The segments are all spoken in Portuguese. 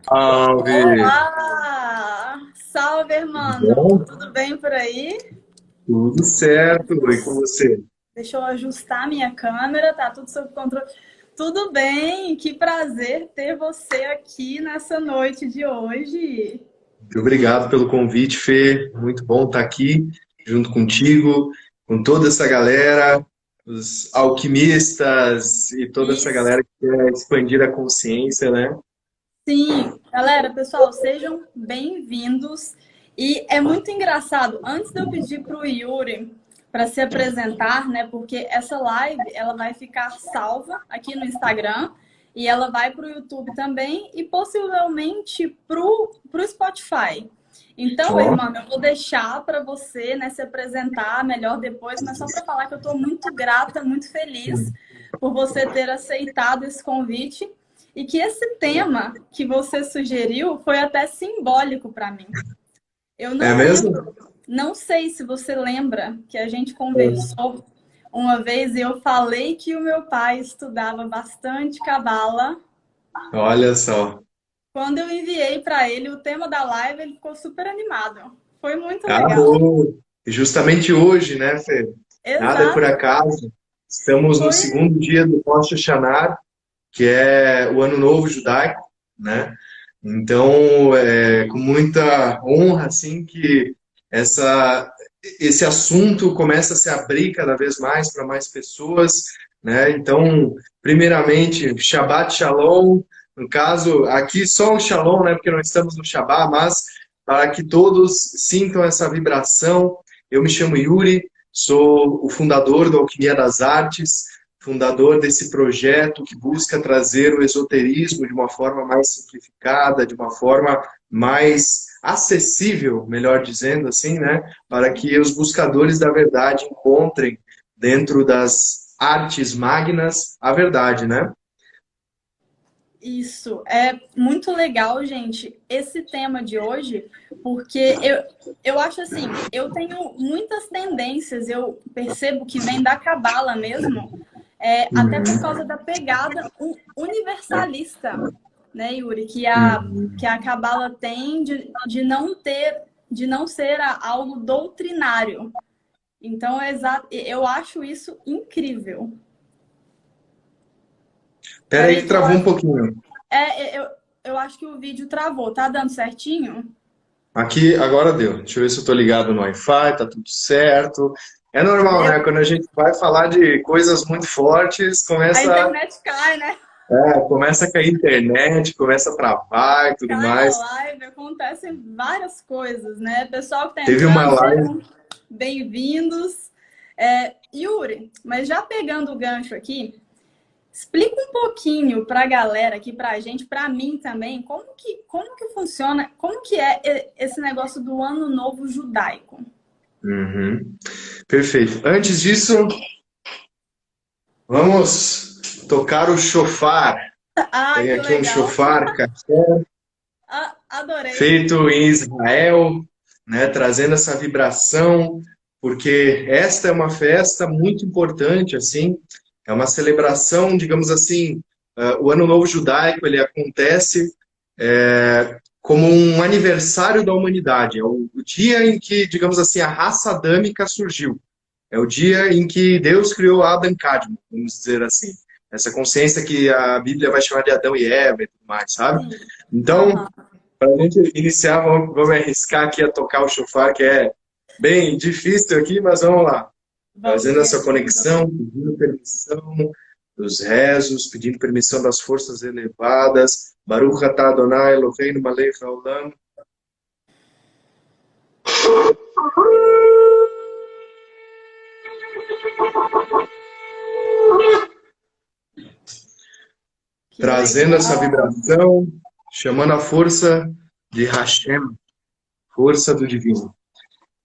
Salve! Olá! Salve, Tudo irmão! bom? Tudo bem por aí? Tudo certo. E com você? Deixa eu ajustar minha câmera, tá tudo sob controle. Tudo bem, que prazer ter você aqui nessa noite de hoje. Muito obrigado pelo convite, Fê. Muito bom estar aqui junto contigo, com toda essa galera, os alquimistas e toda essa Isso, galera que quer expandir a consciência, né? sim. Galera, pessoal, sejam bem-vindos. E é muito engraçado, antes de eu pedir para o Yuri para se apresentar, né? Porque essa live ela vai ficar salva aqui no Instagram e ela vai para o YouTube também e possivelmente para o Spotify. Então, Ó, irmão, eu vou deixar para você, né, se apresentar melhor depois, mas só para falar que eu estou muito grata, muito feliz por você ter aceitado esse convite e que esse tema que você sugeriu foi até simbólico para mim. Eu é não mesmo? lembro, não sei se você lembra que a gente conversou uma vez e eu falei que o meu pai estudava bastante cabala. Olha só. Quando eu enviei para ele o tema da live, ele ficou super animado. Foi muito Ah, legal. bom. E justamente hoje, né, Fê? Nada é por Exato. acaso. Estamos no Foi segundo dia do Rosh Hashanah, que é o Ano Novo Judaico, né? Então, é com muita honra, assim, que esse assunto começa a se abrir cada vez mais para mais pessoas, né? Então, primeiramente, Shabbat Shalom. No caso, aqui só um Shalom, né? Porque não estamos no Shabbat, mas para que todos sintam essa vibração. Eu me chamo Yuri, sou o fundador da Alquimia das Artes, fundador desse projeto que busca trazer o esoterismo de uma forma mais simplificada, de uma forma mais acessível, melhor dizendo assim, né, para que os buscadores da verdade encontrem dentro das artes magnas a verdade, né? isso. É muito legal, gente, esse tema de hoje, porque eu acho assim, eu tenho muitas tendências, eu percebo que vem da cabala mesmo, até por Uhum, causa da pegada universalista, né, Yuri, que uhum. a cabala tem de não ter, de não ser algo doutrinário. Então, eu acho isso incrível. Pera aí Peraí que que eu travou um acho, pouquinho. eu acho que o vídeo travou. Tá dando certinho? Aqui agora deu. Deixa eu ver se eu tô ligado no Wi-Fi, tá tudo certo. É normal, né? Deu. Quando a gente vai falar de coisas muito fortes, A internet cai, né? começa a cair a internet, começa a travar e tudo Cai a mais. live, acontecem várias coisas, né? Pessoal que tá Teve uma entrando, live. sejam bem-vindos. Yuri, mas já pegando o gancho aqui, explica um pouquinho para a galera aqui, para a gente, para mim também, como que funciona, como que é esse negócio do Ano Novo Judaico. Uhum. Perfeito. Antes disso, vamos tocar o shofar. Ah, Tem que aqui um legal. shofar café Adorei. feito em Israel, né, trazendo essa vibração, porque esta é uma festa muito importante, assim, é uma celebração, digamos assim, o Ano Novo Judaico, ele acontece como um aniversário da humanidade, é o dia em que, digamos assim, a raça adâmica surgiu, é o dia em que Deus criou Adam Kadmon, vamos dizer assim, essa consciência que a Bíblia vai chamar de Adão e Eva e tudo mais, sabe? Sim. Então, Aham. para a gente iniciar, vamos arriscar aqui a tocar o chofar, que é bem difícil aqui, mas vamos lá. Vamos Fazendo ver essa aqui, conexão, então. pedindo permissão dos rezos, pedindo permissão das forças elevadas. Baruch atah Adonai Eloheinu melech haolam. Que Trazendo essa legal. vibração, chamando a força de Hashem, força do divino.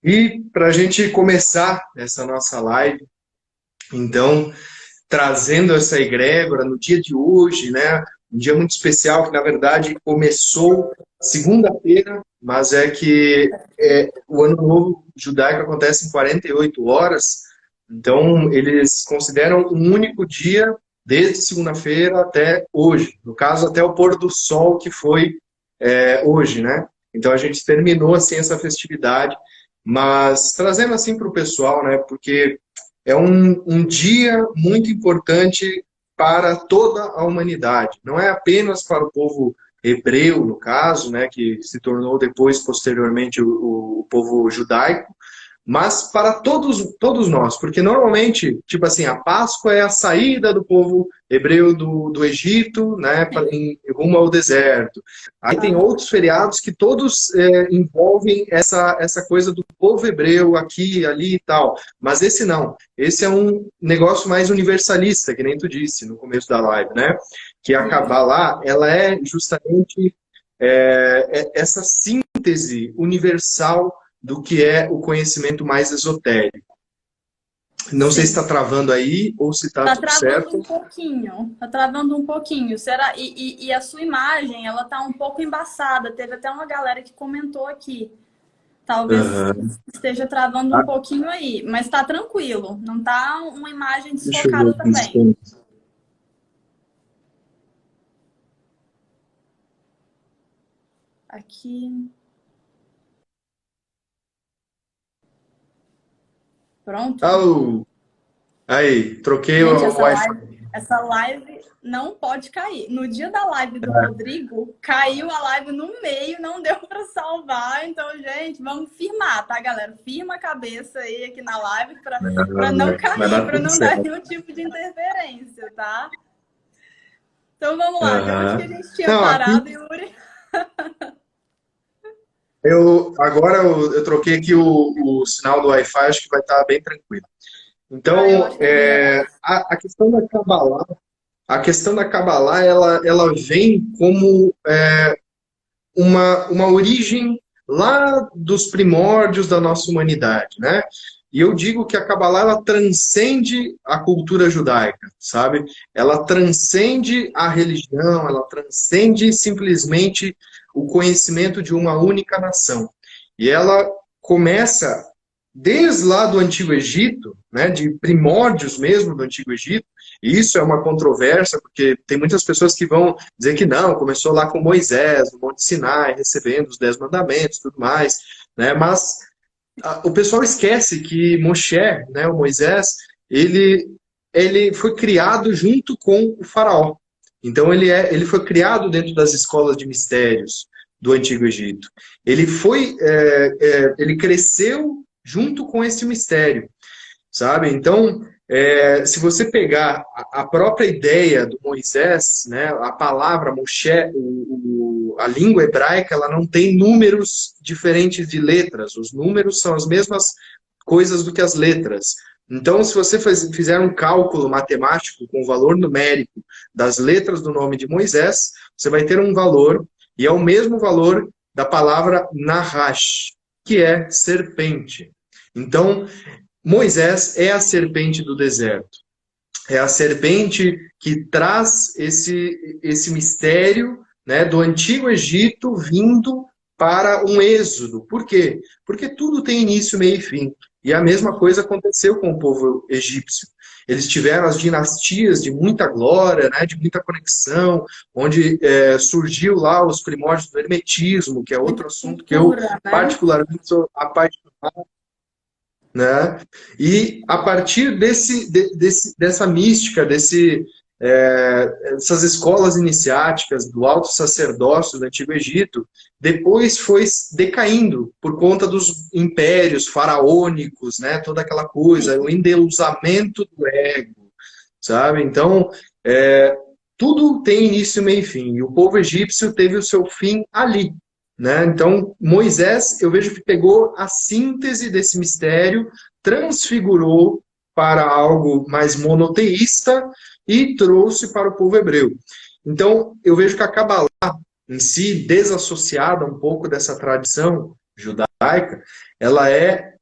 E para a gente começar essa nossa live, então, trazendo essa egrégora no dia de hoje, né? Um dia muito especial que, na verdade, começou segunda-feira, mas o Ano Novo Judaico acontece em 48 horas, então eles consideram um único dia, desde segunda-feira até hoje. No caso, até o pôr do sol, que foi hoje, né? Então a gente terminou assim essa festividade, mas trazendo assim para o pessoal, né? Porque é um dia muito importante para toda a humanidade. Não é apenas para o povo hebreu, no caso, né? Que se tornou depois, posteriormente, o povo judaico, mas para todos nós, porque normalmente, tipo assim, a Páscoa é a saída do povo hebreu do Egito, né, rumo ao deserto. Aí tem Aham. outros feriados que todos envolvem essa coisa do povo hebreu aqui, ali e tal, mas esse não. Esse é um negócio mais universalista, que nem tu disse no começo da live, né? Que a Sim. Kabbalah, ela é justamente essa síntese universal do que é o conhecimento mais esotérico. Não sei se Sim. está travando aí ou se está Tá tudo travando certo. um pouquinho. Tá travando um pouquinho. Será? E a sua imagem, ela tá um pouco embaçada. Teve até uma galera que comentou aqui. Talvez Uhum. esteja travando um Ah, pouquinho aí, mas tá tranquilo. Não tá uma imagem deixa eu ver desfocada aqui se também. tem. Aqui. Pronto. Oh, aí, troquei Gente, o Wi-Fi. essa live não pode cair. No dia da live do Rodrigo, caiu a live no meio, não deu para salvar. Então, gente, vamos firmar, tá, galera? Firma a cabeça aí aqui na live para não Vai cair, dar para tudo não dar certo. nenhum tipo de interferência, tá? Então, vamos lá. De onde que a Uhum. gente tinha Não, aqui parado, Yuri? agora eu troquei aqui o sinal do Wi-Fi, acho que vai estar bem tranquilo. Ah, eu Então, acho que é melhor. a questão da Kabbalah, ela vem como uma origem lá dos primórdios da nossa humanidade, né? E eu digo que a Kabbalah ela transcende a cultura judaica, sabe? Ela transcende a religião, ela transcende simplesmente o conhecimento de uma única nação. E ela começa desde lá do Antigo Egito, né, de primórdios mesmo do Antigo Egito, e isso é uma controvérsia, porque tem muitas pessoas que vão dizer que não, começou lá com Moisés, no Monte Sinai, recebendo os 10 mandamentos e tudo mais, né, mas o pessoal esquece que Moshe, né, o Moisés, ele foi criado junto com o faraó. Então ele foi criado dentro das escolas de mistérios do Antigo Egito. Ele cresceu junto com esse mistério, sabe? Então, se você pegar a própria ideia do Moisés, né, a palavra Moshe, a língua hebraica, ela não tem números diferentes de letras. Os números são as mesmas coisas do que as letras. Então, se você fizer um cálculo matemático com o valor numérico das letras do nome de Moisés, você vai ter um valor, e é o mesmo valor da palavra Nahash, que é serpente. Então, Moisés é a serpente do deserto. É a serpente que traz esse mistério, né, do Antigo Egito vindo para um êxodo. Por quê? Porque tudo tem início, meio e fim. E a mesma coisa aconteceu com o povo egípcio. Eles tiveram as dinastias de muita glória, né, de muita conexão, onde surgiu lá os primórdios do hermetismo, que é Muita outro assunto que eu cultura, né? particularmente sou apaixonado, né? E a partir dessa mística, essas escolas iniciáticas do alto sacerdócio do Antigo Egito, depois foi decaindo por conta dos impérios faraônicos, né? Toda aquela coisa, o Sim. endeusamento do ego, sabe? Então, é, tudo tem início, meio e fim. E o povo egípcio teve o seu fim ali, né? Então, Moisés, eu vejo que pegou a síntese desse mistério, transfigurou para algo mais monoteísta e trouxe para o povo hebreu. Então, eu vejo que a Kabbalah em si, desassociada um pouco dessa tradição judaica, ela é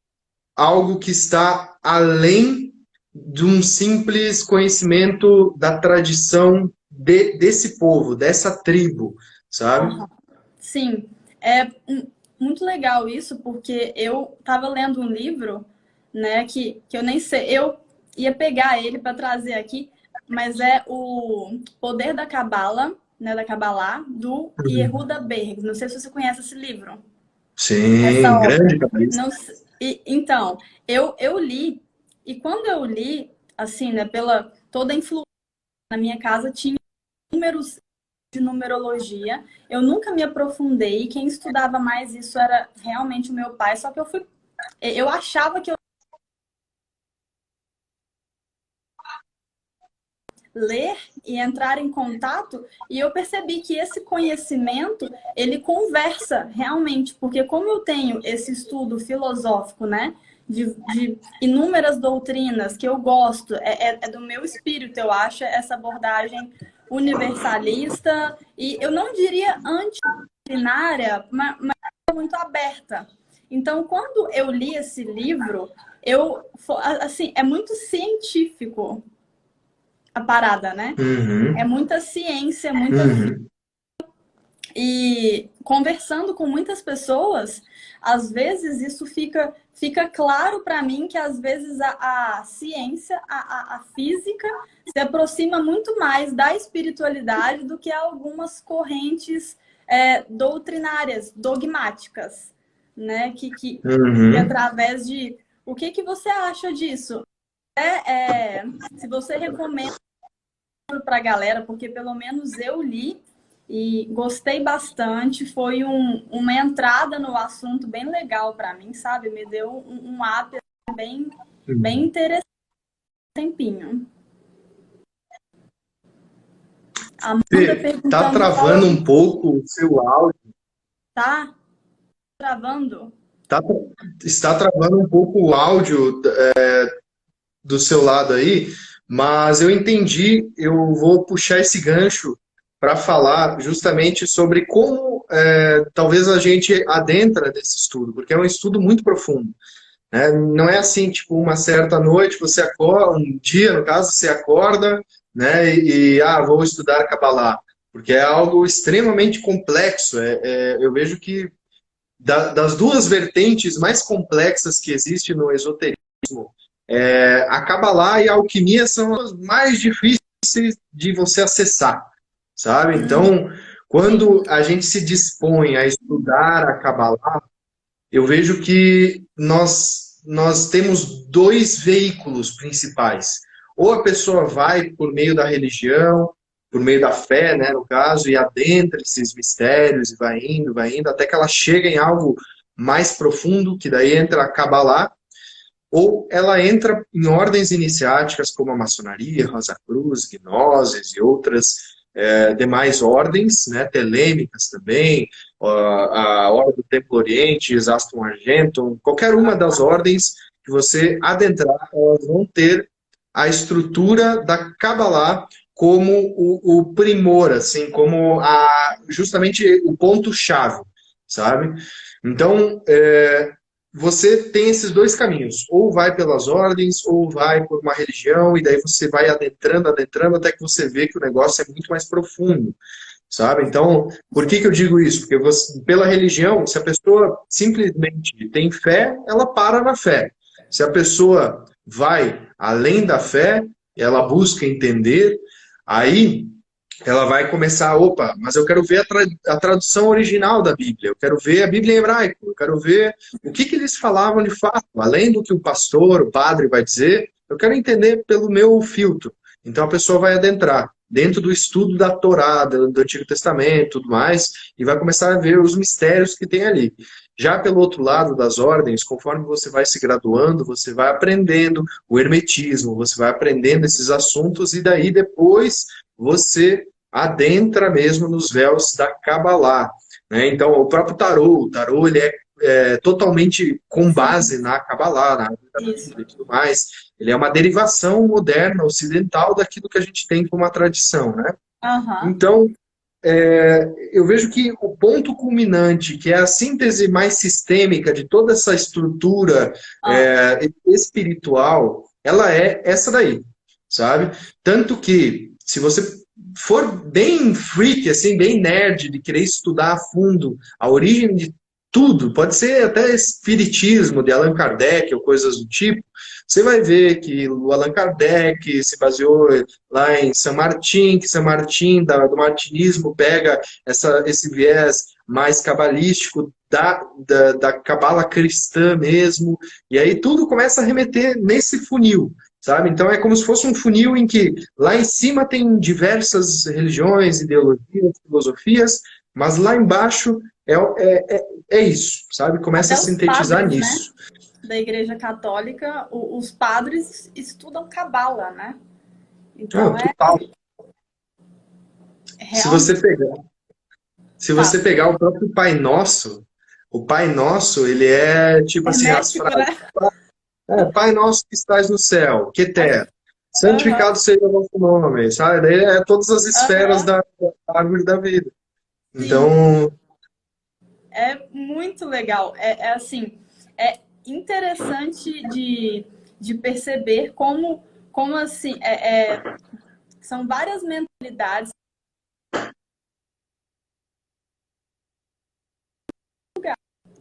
algo que está além de um simples conhecimento da tradição desse povo, dessa tribo, sabe? Aham. Sim, é muito legal isso, porque eu estava lendo um livro, né, que eu nem sei, eu ia pegar ele para trazer aqui, mas é o Poder da Cabala, né, da Kabbalah, do Yehuda Berg. Não sei se você conhece esse livro, essa Sim, obra. grande cabeça. Não, então, eu li, e quando eu li, assim, né, pela toda a influência na minha casa, tinha números de numerologia. Eu nunca me aprofundei, quem estudava mais isso era realmente o meu pai, só que eu achava que eu ler e entrar em contato, e eu percebi que esse conhecimento, ele conversa realmente, porque como eu tenho esse estudo filosófico, né, de inúmeras doutrinas que eu gosto, é do meu espírito, eu acho, essa abordagem universalista, e eu não diria antidisciplinária, mas muito aberta. Então, quando eu li esse livro, assim, é muito científico a parada, né? É Uhum, muita ciência, muita. uhum, E conversando com muitas pessoas, às vezes isso fica claro para mim que às vezes a ciência, a física, se aproxima muito mais da espiritualidade do que algumas correntes doutrinárias, dogmáticas, né? Que uhum. através de. O que você acha disso? Se você recomenda para a galera, porque pelo menos eu li e gostei bastante. Foi uma entrada no assunto bem legal para mim, sabe? Me deu um up bem interessante. Tempinho. Amanda Fê, tá perguntando, fala travando aí, um pouco o seu áudio, tá travando? tá, está travando um pouco o áudio do seu lado aí, mas eu entendi, eu vou puxar esse gancho para falar justamente sobre como talvez a gente adentra nesse estudo, porque é um estudo muito profundo, né? Não é assim, tipo, uma certa noite você acorda, um dia, no caso, você acorda, né, vou estudar Kabbalah, porque é algo extremamente complexo. Eu vejo que das duas vertentes mais complexas que existe no esoterismo, a Kabbalah e a alquimia são as mais difíceis de você acessar, sabe? Então, Sim. quando a gente se dispõe a estudar a Kabbalah, eu vejo que nós temos dois veículos principais. Ou a pessoa vai por meio da religião, por meio da fé, né, no caso, e adentra esses mistérios, e vai indo, até que ela chega em algo mais profundo, que daí entra a Kabbalah, ou ela entra em ordens iniciáticas como a maçonaria, Rosa Cruz, Gnosis e outras demais ordens, né, telêmicas também, a Ordem do Templo Oriente, Aston Argentum, qualquer uma das ordens que você adentrar, elas vão ter a estrutura da Kabbalah como o primor, assim, como justamente o ponto-chave, sabe? Então, você tem esses dois caminhos, ou vai pelas ordens, ou vai por uma religião, e daí você vai adentrando, adentrando, até que você vê que o negócio é muito mais profundo, sabe? Então, por que eu digo isso? Porque pela religião, se a pessoa simplesmente tem fé, ela para na fé. Se a pessoa vai além da fé, ela busca entender, aí ela vai começar, opa, mas eu quero ver a tradução original da Bíblia, eu quero ver a Bíblia em hebraico, eu quero ver o que eles falavam de fato, além do que o pastor, o padre vai dizer, eu quero entender pelo meu filtro. Então a pessoa vai adentrar dentro do estudo da Torá, do Antigo Testamento, tudo mais, e vai começar a ver os mistérios que tem ali. Já pelo outro lado das ordens, conforme você vai se graduando, você vai aprendendo o hermetismo, você vai aprendendo esses assuntos, e daí depois você adentra mesmo nos véus da Kabbalah, né? Então, o próprio o tarô ele é totalmente com Sim, base na Kabbalah, na Bíblia isso. e tudo mais. Ele é uma derivação moderna, ocidental, daquilo que a gente tem como uma tradição, né? Aham. Então, eu vejo que o ponto culminante, que é a síntese mais sistêmica de toda essa estrutura Ah, espiritual, ela é essa daí, sabe? Tanto que, se você for bem freak, assim, bem nerd, de querer estudar a fundo a origem de tudo, pode ser até espiritismo de Allan Kardec ou coisas do tipo, você vai ver que o Allan Kardec se baseou lá em Saint Martin, que Saint Martin do martinismo pega esse viés mais cabalístico da cabala cristã mesmo, e aí tudo começa a remeter nesse funil, sabe? Então é como se fosse um funil em que lá em cima tem diversas religiões, ideologias, filosofias, mas lá embaixo é isso, sabe? Começa a Até os sintetizar padres, né, nisso. da Igreja Católica, os padres estudam cabala, né? Ah, Então é total. Se você realmente pegar, se você fácil. pegar o Pai Nosso, ele é tipo assim, as Hermético, né? frases. Pai Nosso que estás no céu, que ter. Aham, Santificado seja o vosso nome, sabe? Daí é todas as esferas aham, da árvore da vida. sim. Então, É muito legal. É assim, é interessante de perceber como assim, são várias mentalidades.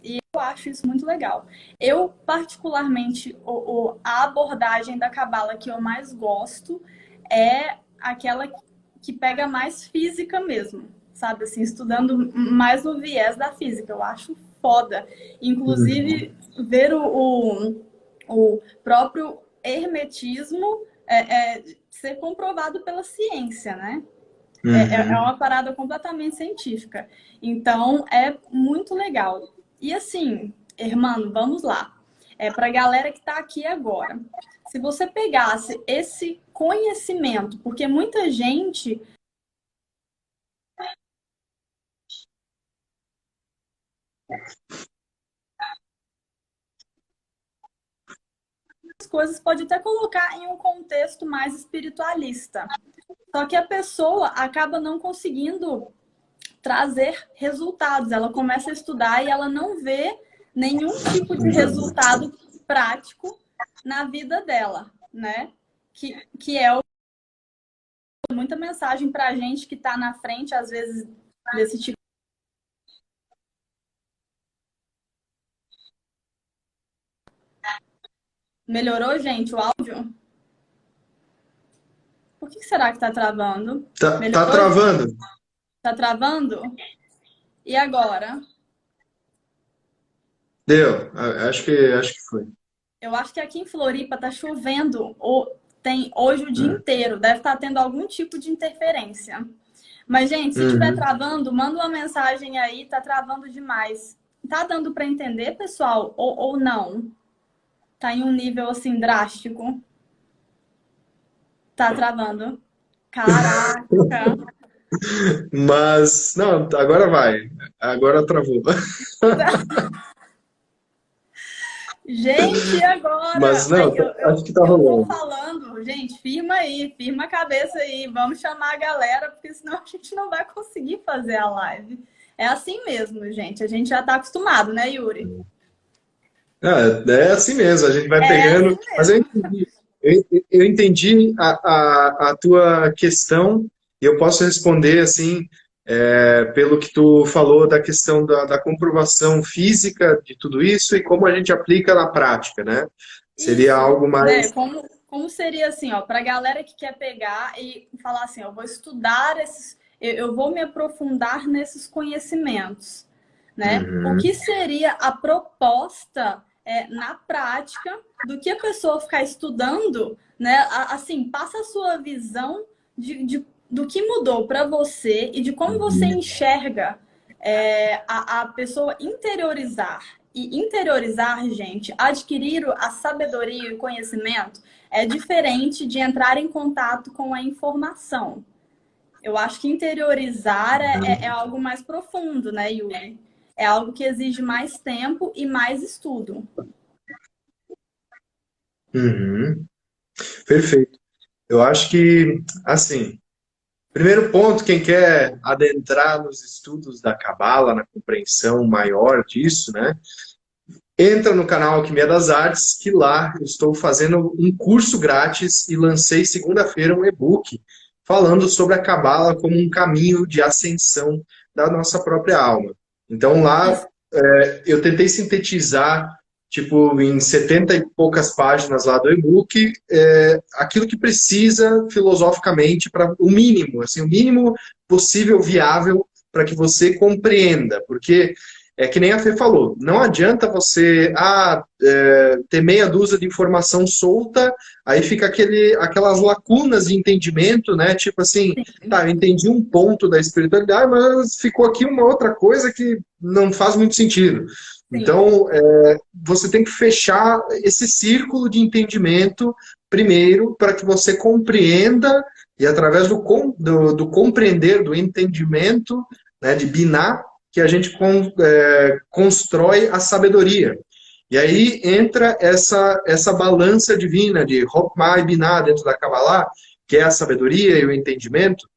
E eu acho isso muito legal. Eu, particularmente, a abordagem da cabala que eu mais gosto é aquela que pega mais física mesmo, sabe? Assim, estudando mais no viés da física. Eu acho foda. uhum, Inclusive, ver o próprio hermetismo ser comprovado pela ciência, né? É uhum. uma parada completamente científica. Então, é muito legal. E assim, Hermano, vamos lá. Para a galera que está aqui agora. Se você pegasse esse conhecimento, porque muita gente, as coisas pode até colocar em um contexto mais espiritualista. Só que a pessoa acaba não conseguindo trazer resultados. Ela começa a estudar e ela não vê nenhum tipo de resultado prático na vida dela, né? Que é muita mensagem para a gente que está na frente, às vezes, desse tipo. Melhorou, gente, o áudio? Por que será que está travando? Tá Melhorou, gente? travando? Está travando? E agora? Deu. Acho que foi. Eu acho que aqui em Floripa tá chovendo tem hoje o dia É. inteiro. Deve estar tendo algum tipo de interferência. Mas, gente, se tiver Uhum. travando, manda uma mensagem aí, tá travando demais. Tá dando para entender, pessoal? Ou não? Tá em um nível assim drástico? Tá travando? Caraca! Mas, não, agora vai. Agora travou. Gente, e Mas, agora? não, Aí acho que tá eu vou rolando. falando, gente, firma aí, firma a cabeça aí, vamos chamar a galera, porque senão a gente não vai conseguir fazer a live. É assim mesmo, gente. A gente já tá acostumado, né, Yuri? É assim mesmo, a gente vai É pegando. assim Mas eu mesmo. entendi, eu entendi a tua questão e eu posso responder assim, pelo que tu falou da questão da comprovação física de tudo isso e como a gente aplica na prática, né? Seria Isso, algo né? mais. Como seria assim, ó, para a galera que quer pegar e falar assim, ó, eu vou estudar eu vou me aprofundar nesses conhecimentos, né? O que Uhum, seria a proposta na prática do que a pessoa ficar estudando, né? Assim, passa a sua visão do que mudou para você e de como você uhum, enxerga a pessoa interiorizar. E interiorizar, gente, adquirir a sabedoria e o conhecimento é diferente de entrar em contato com a informação. Eu acho que interiorizar é uhum, algo mais profundo, né, Yuri? É algo que exige mais tempo e mais estudo. uhum. Perfeito. Eu acho que, assim, primeiro ponto, quem quer adentrar nos estudos da Cabala, na compreensão maior disso, né? Entra no canal Alquimia das Artes, que lá eu estou fazendo um curso grátis e lancei segunda-feira um e-book falando sobre a Cabala como um caminho de ascensão da nossa própria alma. Então lá Isso. eu tentei sintetizar tipo, em 70 e poucas páginas lá do e-book, aquilo que precisa filosoficamente para o mínimo, assim, o mínimo possível viável para que você compreenda, porque é que nem a Fê falou, não adianta você ter meia dúzia de informação solta, aí fica aquelas lacunas de entendimento, né? Tipo assim, tá, eu entendi um ponto da espiritualidade, mas ficou aqui uma outra coisa que não faz muito sentido. Sim. Então, você tem que fechar esse círculo de entendimento primeiro para que você compreenda e através do compreender, do entendimento, né, de Binah, que a gente constrói a sabedoria. E aí entra essa balança divina de Hokmah e Binah dentro da Kabbalah, que é a sabedoria e o entendimento,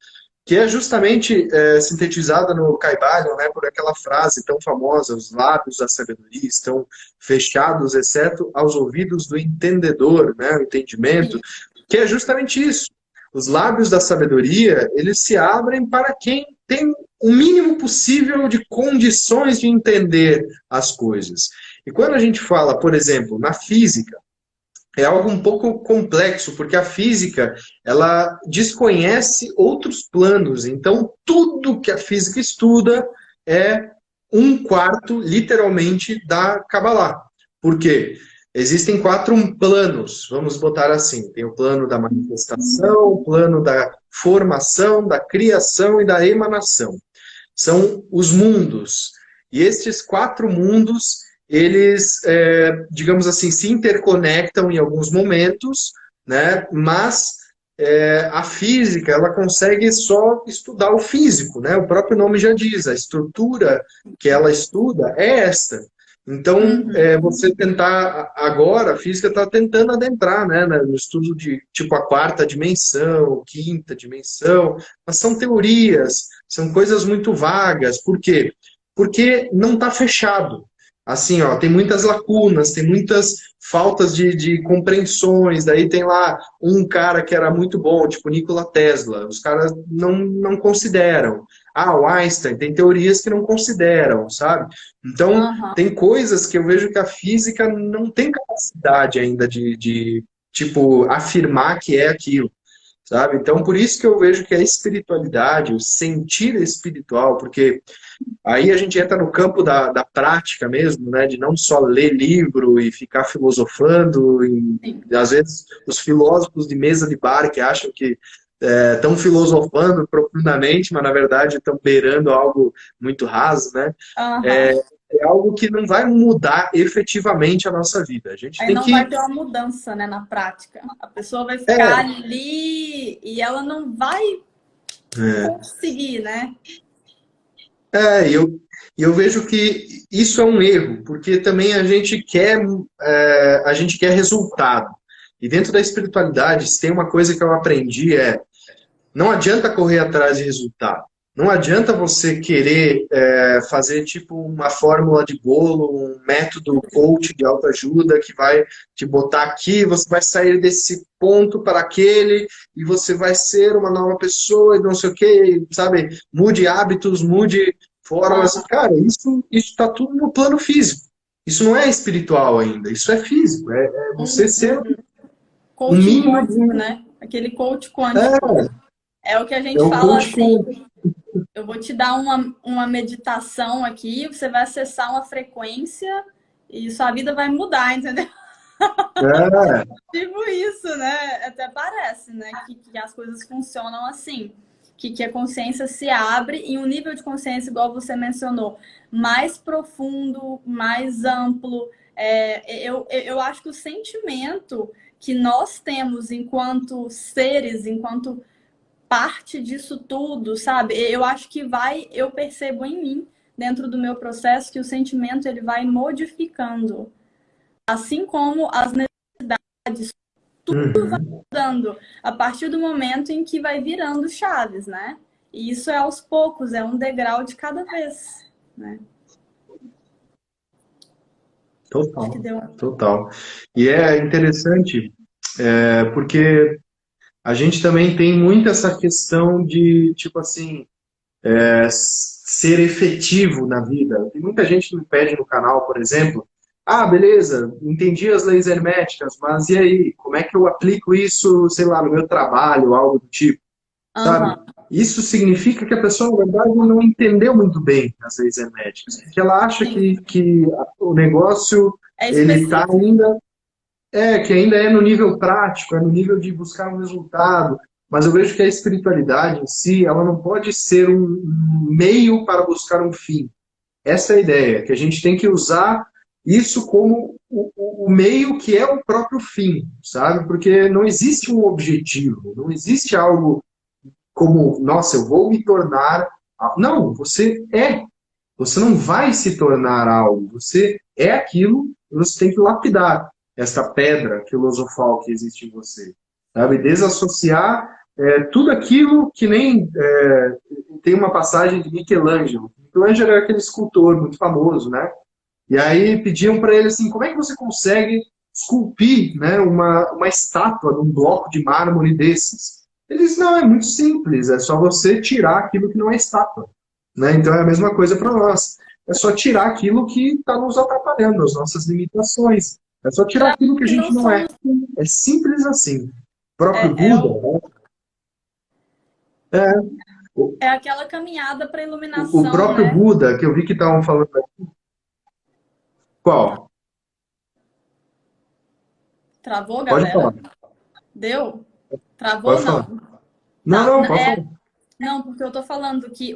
que é justamente sintetizada no Kybalion, né, por aquela frase tão famosa, os lábios da sabedoria estão fechados, exceto aos ouvidos do entendedor, né, o entendimento, que é justamente isso. Os lábios da sabedoria, eles se abrem para quem tem o mínimo possível de condições de entender as coisas. E quando a gente fala, por exemplo, na física, é algo um pouco complexo, porque a física, ela desconhece outros planos. Então, tudo que a física estuda é um quarto, literalmente, da Kabbalah. Por quê? Existem 4 planos, vamos botar assim. Tem o plano da manifestação, o plano da formação, da criação e da emanação. São os mundos. E estes 4 mundos, eles, digamos assim, se interconectam em alguns momentos, né? Mas a física, ela consegue só estudar o físico, né? O próprio nome já diz, a estrutura que ela estuda é esta. Então, você tentar, agora, a física está tentando adentrar, né, no estudo de, tipo, a 4ª dimensão, 5ª dimensão, mas são teorias, são coisas muito vagas. Por quê? Porque não está fechado. Assim, ó, tem muitas lacunas, tem muitas faltas de compreensões, daí tem lá um cara que era muito bom, tipo Nikola Tesla, os caras não consideram. O Einstein, tem teorias que não consideram, sabe? Então, tem coisas que eu vejo que a física não tem capacidade ainda de tipo, afirmar que é aquilo, sabe? Então, por isso que eu vejo que a espiritualidade, o sentir espiritual, porque aí a gente entra no campo da prática mesmo, né? De não só ler livro e ficar filosofando. E, às vezes, os filósofos de mesa de bar que acham que estão filosofando profundamente, mas na verdade estão beirando algo muito raso, né? É algo que não vai mudar efetivamente a nossa vida. A gente tem que... vai ter uma mudança, né, na prática. A pessoa vai ficar ali e ela não vai conseguir, né? Eu vejo que isso é um erro, porque também a gente quer resultado. E dentro da espiritualidade, se tem uma coisa que eu aprendi não adianta correr atrás de resultado. Não adianta você querer fazer tipo uma fórmula de bolo, um método coach de autoajuda que vai te botar aqui, você vai sair desse ponto para aquele e você vai ser uma nova pessoa e não sei o que, sabe? Mude hábitos, mude formas. Cara, isso está tudo no plano físico. Isso não é espiritual ainda, isso é físico. É você ser um mínimo quântico, né? Aquele coach quântico. É o que a gente fala assim, eu vou te dar uma meditação aqui, você vai acessar uma frequência e sua vida vai mudar, entendeu? Tipo isso, né? Até parece, né? Que as coisas funcionam assim. Que a consciência se abre em um nível de consciência, igual você mencionou, mais profundo, mais amplo. Eu acho que o sentimento que nós temos enquanto seres, enquanto parte disso tudo, sabe? Eu acho que eu percebo em mim, dentro do meu processo, que o sentimento ele vai modificando. Assim como as necessidades, tudo vai mudando a partir do momento em que vai virando chaves, né? E isso é aos poucos, é um degrau de cada vez, né? Total. E é interessante, porque a gente também tem muito essa questão de, tipo assim, ser efetivo na vida. Tem muita gente que me pede no canal, por exemplo, Ah, beleza, entendi as leis herméticas, mas e aí? Como é que eu aplico isso, sei lá, no meu trabalho, algo do tipo, sabe? Aham. Isso significa que a pessoa, na verdade, não entendeu muito bem as leis herméticas, porque ela acha Sim. que o negócio, É ele está específico. ainda, que ainda é no nível prático, é no nível de buscar um resultado, mas eu vejo que a espiritualidade em si, ela não pode ser um meio para buscar um fim. Essa é a ideia, que a gente tem que usar isso como o meio que é o próprio fim, sabe? Porque não existe um objetivo, não existe algo como, nossa, eu vou me tornar. Não, você é. Você não vai se tornar algo. Você é aquilo e você tem que lapidar essa pedra filosofal que existe em você. Sabe? Desassociar tudo aquilo que nem. Tem uma passagem de Michelangelo. Michelangelo era aquele escultor muito famoso, né? E aí pediam para ele assim, como é que você consegue esculpir, né, uma estátua de um bloco de mármore desses? Ele disse, não, é muito simples, é só você tirar aquilo que não é estátua. Né? Então é a mesma coisa para nós. É só tirar aquilo que está nos atrapalhando, as nossas limitações. É só tirar Para aquilo que a que não gente não é. somos. É simples assim. O próprio É, é, Buda, o- né? o, é aquela caminhada para o iluminação, próprio né? Buda, que eu vi que estavam falando. Qual? Travou, Pode falar. galera? Deu? Travou, Pode falar. não? Não, Tá. não, pode falar. Não, porque eu tô falando que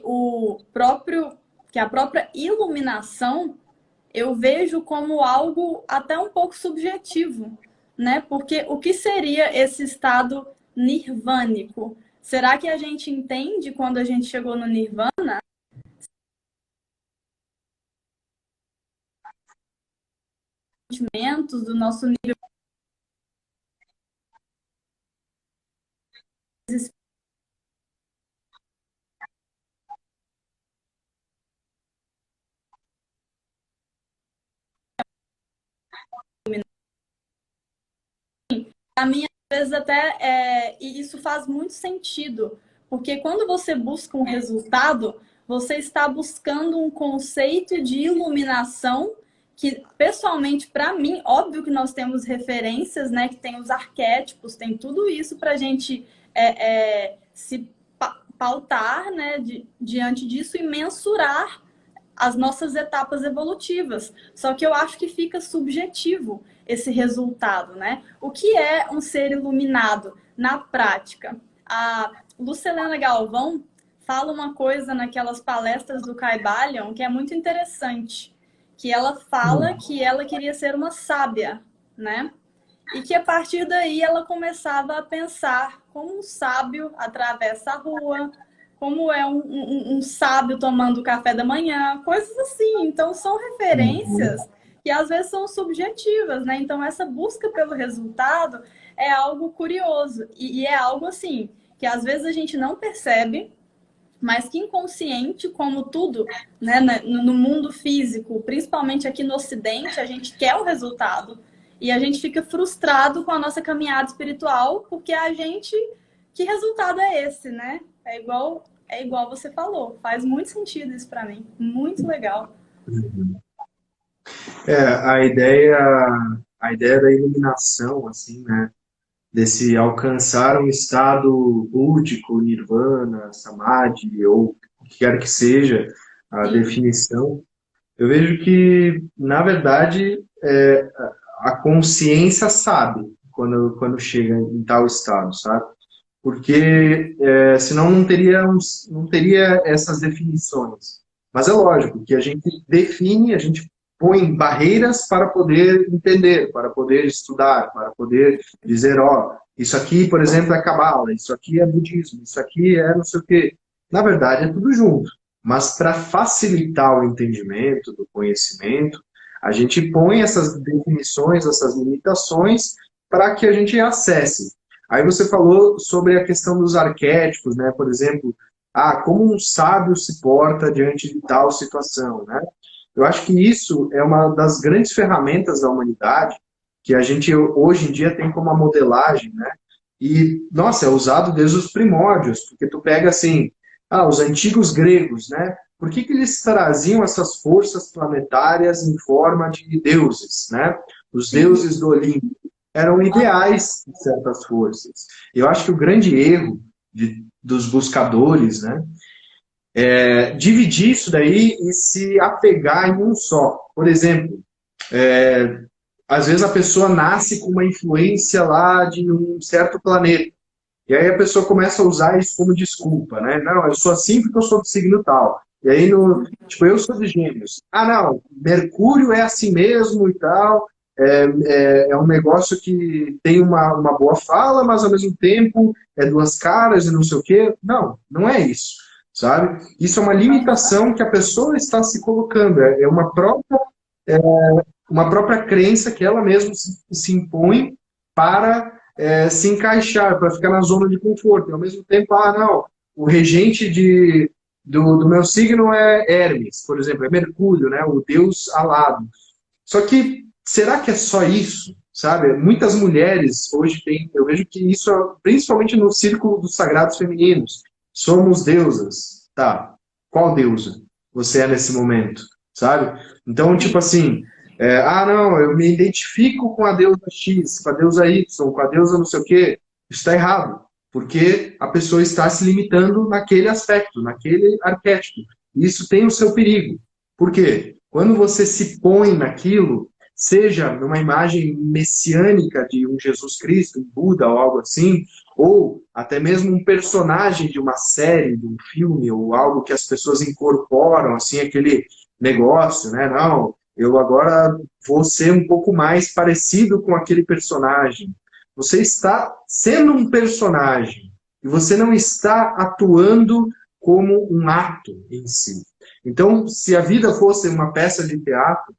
a própria iluminação eu vejo como algo até um pouco subjetivo, né? Porque o que seria esse estado nirvânico? Será que a gente entende quando a gente chegou no nirvana? Sentimentos do nosso nível de a minha, às vezes até, e isso faz muito sentido, porque quando você busca um resultado, você está buscando um conceito de iluminação que, pessoalmente, para mim, óbvio que nós temos referências, né, que tem os arquétipos, tem tudo isso para a gente se pautar, né, diante disso e mensurar as nossas etapas evolutivas. Só que eu acho que fica subjetivo esse resultado, né? O que é um ser iluminado na prática? A Lucilena Galvão fala uma coisa naquelas palestras do Caibalion que é muito interessante, que ela fala que ela queria ser uma sábia, né? E que a partir daí ela começava a pensar como um sábio atravessa a rua, como é um sábio tomando café da manhã, coisas assim. Então, são Uhum. referências que às vezes são subjetivas, né? Então, essa busca pelo resultado é algo curioso e é algo assim que às vezes a gente não percebe, mas que inconsciente, como tudo, né, no mundo físico, principalmente aqui no Ocidente, a gente quer o resultado e a gente fica frustrado com a nossa caminhada espiritual porque a gente, que resultado é esse, né? É igual você falou, faz muito sentido isso para mim, muito legal. É, a ideia da iluminação, assim, né? Desse alcançar um estado búdico, nirvana, samadhi, ou o que quer que seja a Sim, definição, eu vejo que, na verdade, a consciência sabe quando chega em tal estado, sabe? Porque senão não teria essas definições. Mas é lógico que a gente define, a gente põe barreiras para poder entender, para poder estudar, para poder dizer, ó, isso aqui, por exemplo, é cabala, isso aqui é budismo, isso aqui é não sei o quê. Na verdade, é tudo junto. Mas para facilitar o entendimento do conhecimento, a gente põe essas definições, essas limitações, para que a gente acesse. Aí você falou sobre a questão dos arquétipos, né? Por exemplo, como um sábio se porta diante de tal situação, né? Eu acho que isso é uma das grandes ferramentas da humanidade que a gente hoje em dia tem como a modelagem, né? E, nossa, é usado desde os primórdios, porque tu pega assim, os antigos gregos, né? por que que eles traziam essas forças planetárias em forma de deuses, né? Os deuses do Olimpo eram ideais de certas forças. Eu acho que o grande erro dos buscadores, né, é dividir isso daí e se apegar em um só. Por exemplo, às vezes a pessoa nasce com uma influência lá de um certo planeta. E aí a pessoa começa a usar isso como desculpa, né? Não, eu sou assim porque eu sou do signo tal. E aí, tipo, eu sou de Gêmeos. Ah, não, Mercúrio é assim mesmo e tal. É um negócio que tem uma boa fala, mas ao mesmo tempo é duas caras e não sei o quê. Não, não é isso, sabe? Isso é uma limitação que a pessoa está se colocando. É uma própria crença que ela mesma se impõe para se encaixar, para ficar na zona de conforto. E ao mesmo tempo, ah, não, o regente do meu signo é Hermes, por exemplo, é Mercúrio, né, o deus alado. Só que, será que é só isso? Sabe? Muitas mulheres hoje têm, eu vejo que isso, principalmente no círculo dos sagrados femininos, somos deusas. Tá, qual deusa você é nesse momento? Sabe? Então, tipo assim, ah, não, eu me identifico com a deusa X, com a deusa Y, com a deusa não sei o quê. Isso está errado, porque a pessoa está se limitando naquele aspecto, naquele arquétipo. E isso tem o seu perigo. Por quê? Quando você se põe naquilo, seja numa imagem messiânica de um Jesus Cristo, um Buda ou algo assim, ou até mesmo um personagem de uma série, de um filme, ou algo que as pessoas incorporam, assim, aquele negócio, né? Não, eu agora vou ser um pouco mais parecido com aquele personagem. Você está sendo um personagem e você não está atuando como um ato em si. Então, se a vida fosse uma peça de teatro,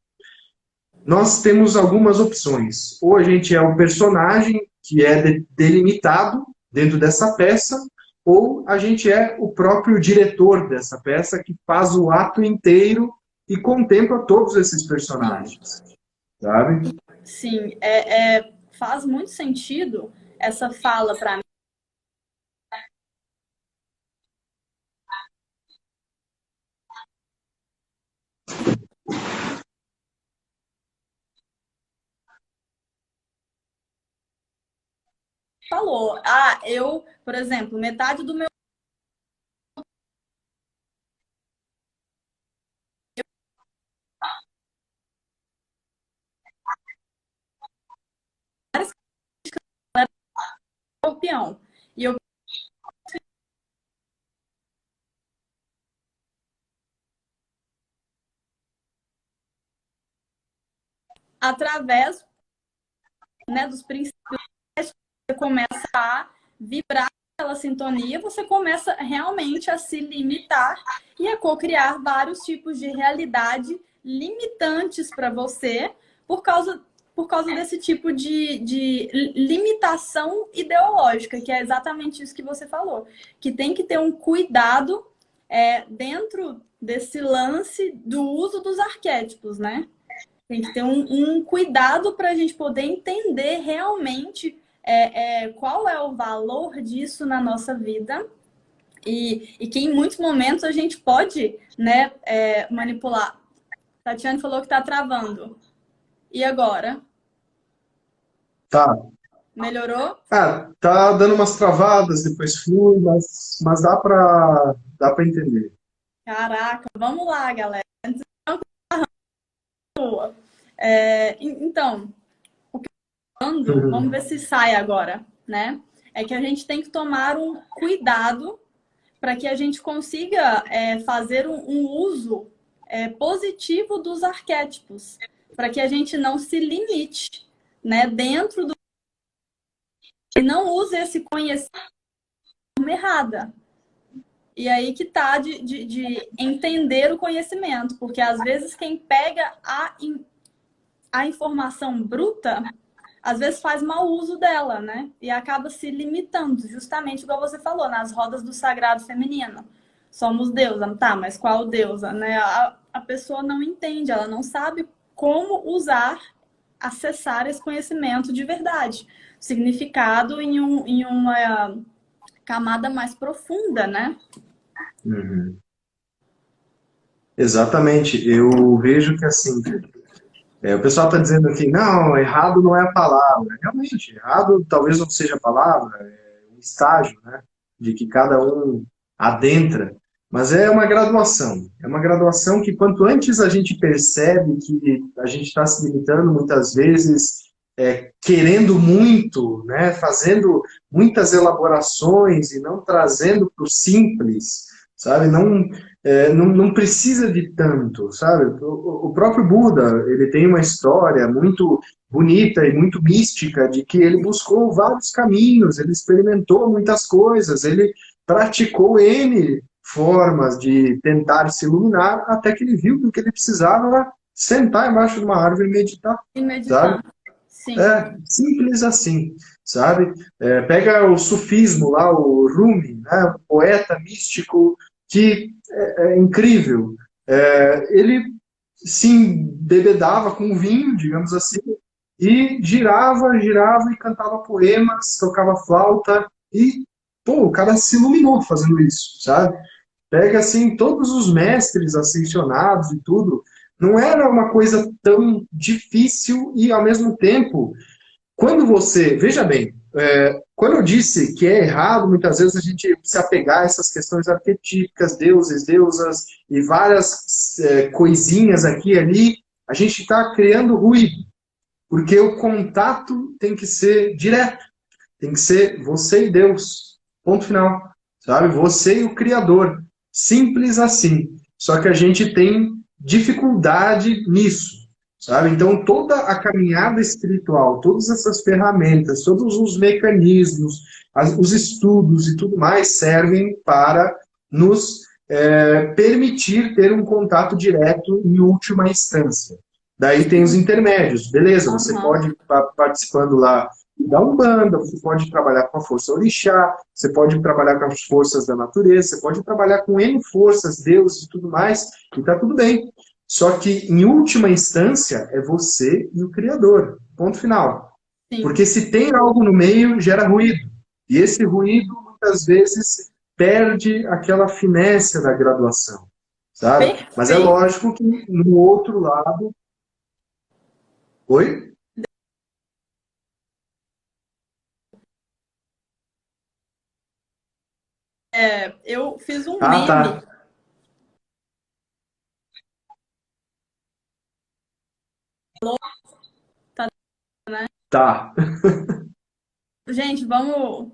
nós temos algumas opções. Ou a gente é um personagem que é delimitado dentro dessa peça, ou a gente é o próprio diretor dessa peça que faz o ato inteiro e contempla todos esses personagens, sabe? Sim, faz muito sentido essa fala para mim. Falou, ah, eu, por exemplo, metade do meu escorpião. E eu, através, né, dos princípios, você começa a vibrar aquela sintonia, você começa realmente a se limitar e a co-criar vários tipos de realidade limitantes para você por causa desse tipo de limitação ideológica, que é exatamente isso que você falou, que tem que ter um cuidado dentro desse lance do uso dos arquétipos, né? Tem que ter um cuidado para a gente poder entender realmente qual é o valor disso na nossa vida e que em muitos momentos a gente pode, né, manipular. Tatiane falou que está travando. E agora? Tá. Melhorou? Ah, tá dando umas travadas, depois flui, mas dá para entender. Caraca, vamos lá, galera. Então, vamos ver se sai agora, né? É que a gente tem que tomar um cuidado para que a gente consiga fazer um uso positivo dos arquétipos, para que a gente não se limite, né, dentro do e não use esse conhecimento de forma errada. E aí que tá de entender o conhecimento, porque às vezes quem pega a informação bruta, às vezes faz mau uso dela, né? E acaba se limitando, justamente igual você falou, nas rodas do sagrado feminino. Somos deusa, tá, mas qual deusa, né? A pessoa não entende, ela não sabe como usar, acessar esse conhecimento de verdade. Significado em uma camada mais profunda, né? Uhum. Exatamente. Eu vejo que assim, o pessoal está dizendo aqui, não, errado não é a palavra. Realmente, errado talvez não seja a palavra, é um estágio, né, de que cada um adentra. Mas é uma graduação. É uma graduação que quanto antes a gente percebe que a gente está se limitando muitas vezes, querendo muito, né, fazendo muitas elaborações e não trazendo para o simples, sabe? Não precisa de tanto, sabe? O próprio Buda, ele tem uma história muito bonita e muito mística de que ele buscou vários caminhos, ele experimentou muitas coisas, ele praticou N formas de tentar se iluminar, até que ele viu que o que ele precisava era sentar embaixo de uma árvore e meditar, E sabe? meditar. Sim. É simples assim, sabe? Pega o sufismo lá, o Rumi, né? Um poeta místico que é incrível. Ele se embebedava com vinho, digamos assim, e girava, girava e cantava poemas, tocava flauta e, pô, o cara se iluminou fazendo isso, sabe? Pega assim todos os mestres ascensionados e tudo, não era uma coisa tão difícil e ao mesmo tempo quando você, veja bem, quando eu disse que é errado, muitas vezes a gente se apegar a essas questões arquetípicas, deuses, deusas e várias coisinhas aqui e ali, a gente está criando ruído, porque o contato tem que ser direto, tem que ser você e Deus, ponto final, sabe? Você e o Criador, simples assim. Só que a gente tem dificuldade nisso, sabe? Então, toda a caminhada espiritual, todas essas ferramentas, todos os mecanismos, os estudos e tudo mais servem para nos permitir ter um contato direto em última instância. Daí tem os intermédios, beleza? Você Aham. pode estar participando lá da Umbanda, você pode trabalhar com a força orixá, você pode trabalhar com as forças da natureza, você pode trabalhar com N forças, deuses e tudo mais, e tá tudo bem. Só que, em última instância, é você e o Criador. Ponto final. Sim. Porque se tem algo no meio, gera ruído. E esse ruído, muitas vezes, perde aquela finesse da graduação, sabe? Mas é Perfeito. lógico que, no outro lado... Oi? Eu fiz um Ah, meme. tá. Tá, né? Tá. Gente, vamos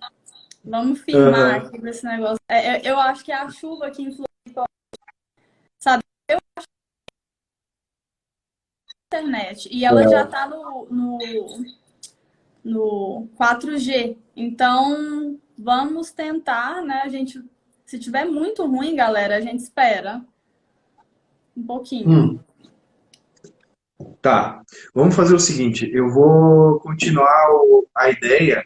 firmar Aham. aqui desse negócio. Eu acho que é a chuva que influencia, sabe, a internet. E ela já É. tá no 4G. Então, vamos tentar, né? A gente, se tiver muito ruim, galera, a gente espera um pouquinho. Hum. Tá, vamos fazer o seguinte, eu vou continuar a ideia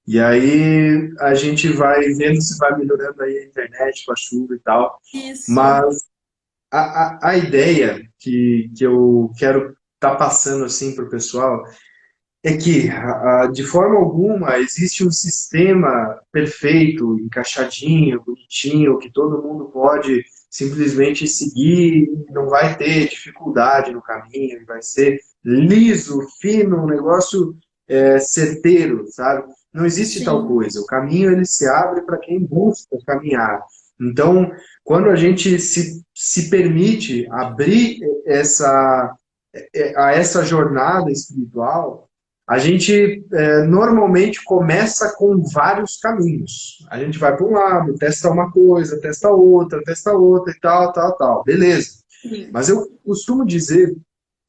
e aí a gente vai vendo se vai melhorando aí a internet com a chuva e tal, Isso. mas a ideia que eu quero estar passando assim para o pessoal é que, de forma alguma, existe um sistema perfeito, encaixadinho, bonitinho, que todo mundo pode simplesmente seguir, não vai ter dificuldade no caminho, vai ser liso, fino, um negócio certeiro, sabe? Não existe tal Sim. coisa. O caminho ele se abre para quem busca caminhar. Então, quando a gente se permite abrir a essa jornada espiritual, a gente normalmente começa com vários caminhos. A gente vai para um lado, testa uma coisa, testa outra e tal, tal, tal. Beleza. Sim. Mas eu costumo dizer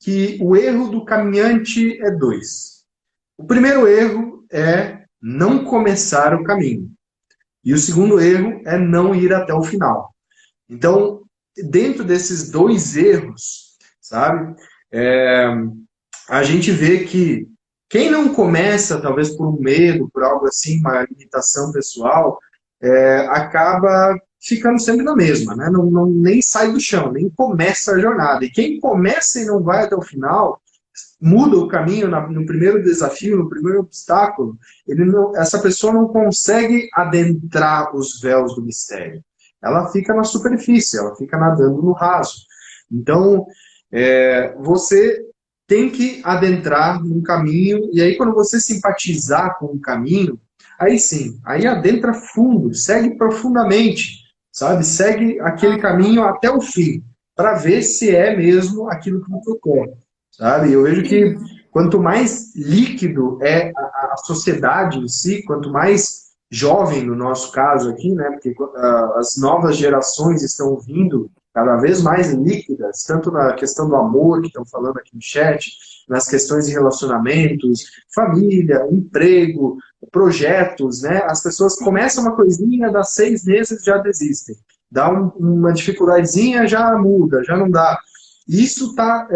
que o erro do caminhante é dois. O primeiro erro é não começar o caminho. E o segundo erro é não ir até o final. Então, dentro desses dois erros, sabe, é, a gente vê que quem não começa, talvez por um medo, por algo assim, uma limitação pessoal, acaba ficando sempre na mesma, né? Nem sai do chão, nem começa a jornada. E quem começa e não vai até o final, muda o caminho no primeiro desafio, no primeiro obstáculo, essa pessoa não consegue adentrar os véus do mistério. ela fica na superfície, ela fica nadando no raso. Então, você tem que adentrar num caminho, e aí quando você simpatizar com o caminho, aí sim, aí adentra fundo, segue profundamente, sabe? Segue aquele Aham. caminho até o fim, para ver se é mesmo aquilo que você quer, sabe? Eu vejo que Sim. quanto mais líquido é a sociedade em si, quanto mais jovem, no nosso caso aqui, né? Porque as novas gerações estão vindo cada vez mais líquidas, tanto na questão do amor, que estão falando aqui no chat, nas questões de relacionamentos, família, emprego, projetos, né? As pessoas começam uma coisinha, dá 6 meses já desistem. Dá uma dificuldadezinha, já muda, já não dá. Isso está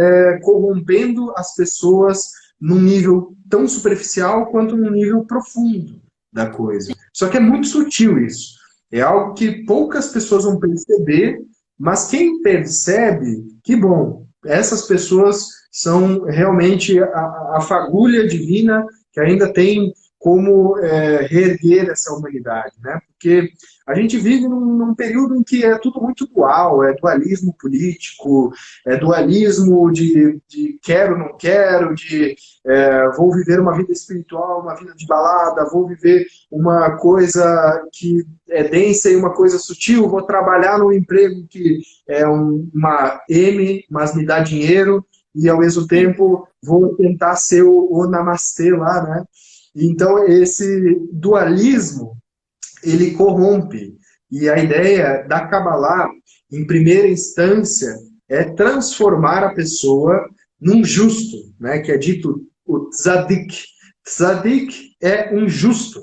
corrompendo as pessoas num nível tão superficial quanto num nível profundo da coisa. Só que é muito sutil isso. É algo que poucas pessoas vão perceber, mas quem percebe, que bom, essas pessoas são realmente a fagulha divina que ainda tem como reerguer essa humanidade, né? Porque a gente vive num período em que é tudo muito dual, é dualismo político, é dualismo de quero, não quero, de vou viver uma vida espiritual, uma vida de balada, vou viver uma coisa que é densa e uma coisa sutil, vou trabalhar num emprego que é uma M, mas me dá dinheiro, e ao mesmo Sim. tempo vou tentar ser o namastê lá, né? Então, esse dualismo, ele corrompe. E a ideia da Kabbalah, em primeira instância, é transformar a pessoa num justo, né? Que é dito o tzadik. Tzadik é um justo.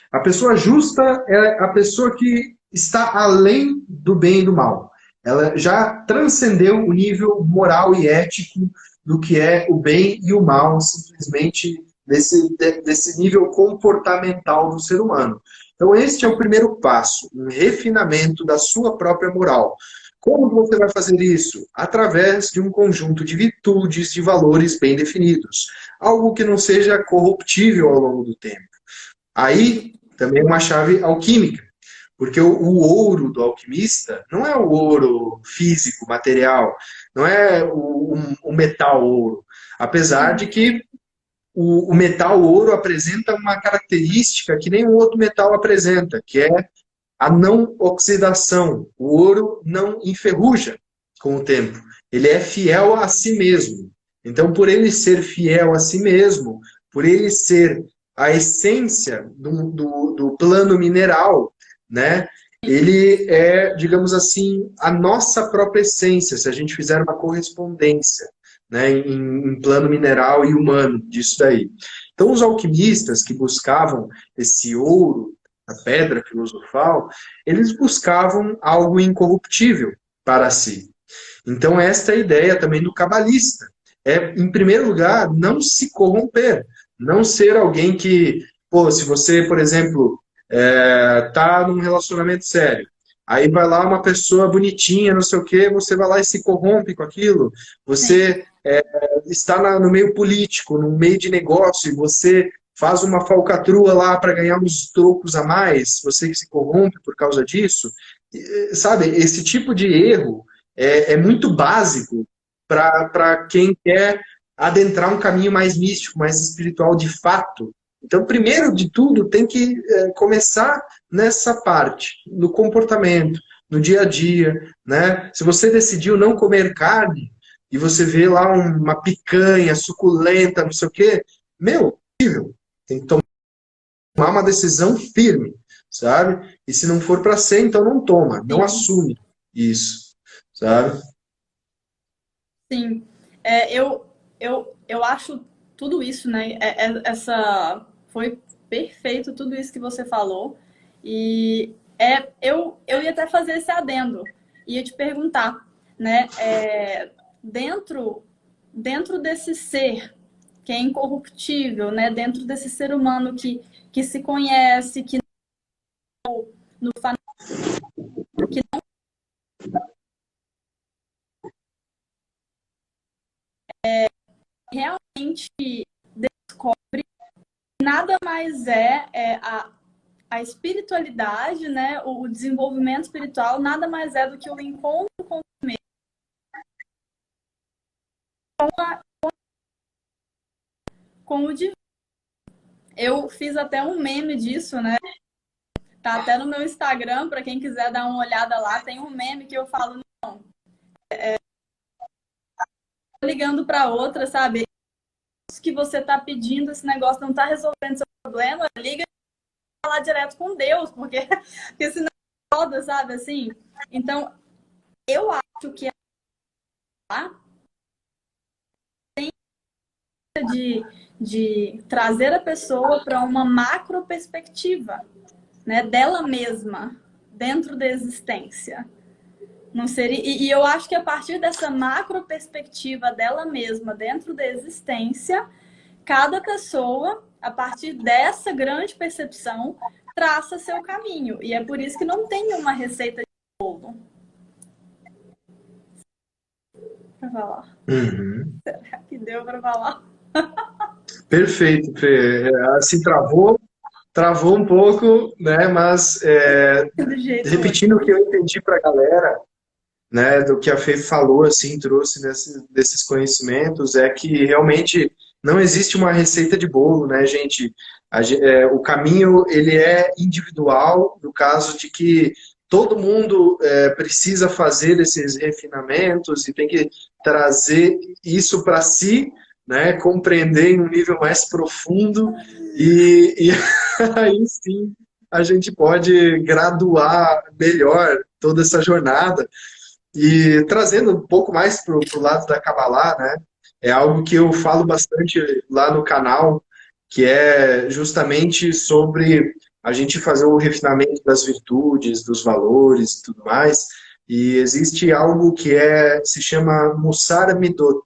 A pessoa justa é a pessoa que está além do bem e do mal. Ela já transcendeu o nível moral e ético do que é o bem e o mal, simplesmente desse nível comportamental do ser humano. Então, este é o primeiro passo, um refinamento da sua própria moral. Como você vai fazer isso? Através de um conjunto de virtudes, de valores bem definidos. Algo que não seja corruptível ao longo do tempo. Aí, também é uma chave alquímica. Porque o ouro do alquimista não é o ouro físico, material, não é o metal ouro. Apesar de Sim. que o metal ouro apresenta uma característica que nenhum outro metal apresenta, que é a não oxidação. O ouro não enferruja com o tempo. Ele é fiel a si mesmo. Então, por ele ser fiel a si mesmo, por ele ser a essência do plano mineral, né? Ele é, digamos assim, a nossa própria essência, se a gente fizer uma correspondência, né, em plano mineral e humano disso daí. Então, os alquimistas que buscavam esse ouro, a pedra filosofal, eles buscavam algo incorruptível para si. Então, esta é a ideia também do cabalista. É, em primeiro lugar, não se corromper. Não ser alguém que, pô, se você, por exemplo, tá num relacionamento sério, aí vai lá uma pessoa bonitinha, não sei o quê, você vai lá e se corrompe com aquilo. Sim. Você está no meio político, no meio de negócio, e você faz uma falcatrua lá para ganhar uns trocos a mais, você que se corrompe por causa disso. Sabe, esse tipo de erro é muito básico para quem quer adentrar um caminho mais místico, mais espiritual de fato. Então, primeiro de tudo, tem que começar nessa parte, no comportamento, no dia a dia, né? Se você decidiu não comer carne e você vê lá uma picanha suculenta, não sei o quê, meu, tem que tomar uma decisão firme, sabe? E se não for para ser, então não toma, não Sim. assume isso, sabe? Sim. Eu acho tudo isso, né? Essa foi perfeito tudo isso que você falou. E eu ia até fazer esse adendo. Ia te perguntar, né? Dentro desse ser que é incorruptível, né? Dentro desse ser humano que se conhece, que no que realmente descobre nada mais é a a espiritualidade, né, o desenvolvimento espiritual, nada mais é do que o encontro com o divino. Eu fiz até um meme disso, né? Tá até no meu Instagram, para quem quiser dar uma olhada lá, tem um meme que eu falo, não, ligando para outra, sabe? Isso que você tá pedindo, esse negócio não tá resolvendo seu problema, liga e falar direto com Deus, porque senão roda, sabe, assim? Então, eu acho que de trazer a pessoa para uma macro perspectiva, né, dela mesma, dentro da existência. Não seria, e eu acho que a partir dessa macro perspectiva dela mesma, dentro da existência, cada pessoa, a partir dessa grande percepção, traça seu caminho. E é por isso que não tem uma receita de bolo. Para falar. Uhum. Será que deu para falar? Perfeito, Fê. Assim, travou um pouco, né? Mas repetindo o que eu entendi para a galera, né, do que a Fê falou, assim, trouxe desses conhecimentos, é que realmente não existe uma receita de bolo, né, gente? O caminho, ele é individual, no caso de que todo mundo precisa fazer esses refinamentos e tem que trazer isso para si, né, compreender em um nível mais profundo e aí sim a gente pode graduar melhor toda essa jornada. E trazendo um pouco mais para o lado da Kabbalah, né? É algo que eu falo bastante lá no canal, que é justamente sobre a gente fazer o refinamento das virtudes, dos valores e tudo mais. E existe algo que se chama Mussar Midot.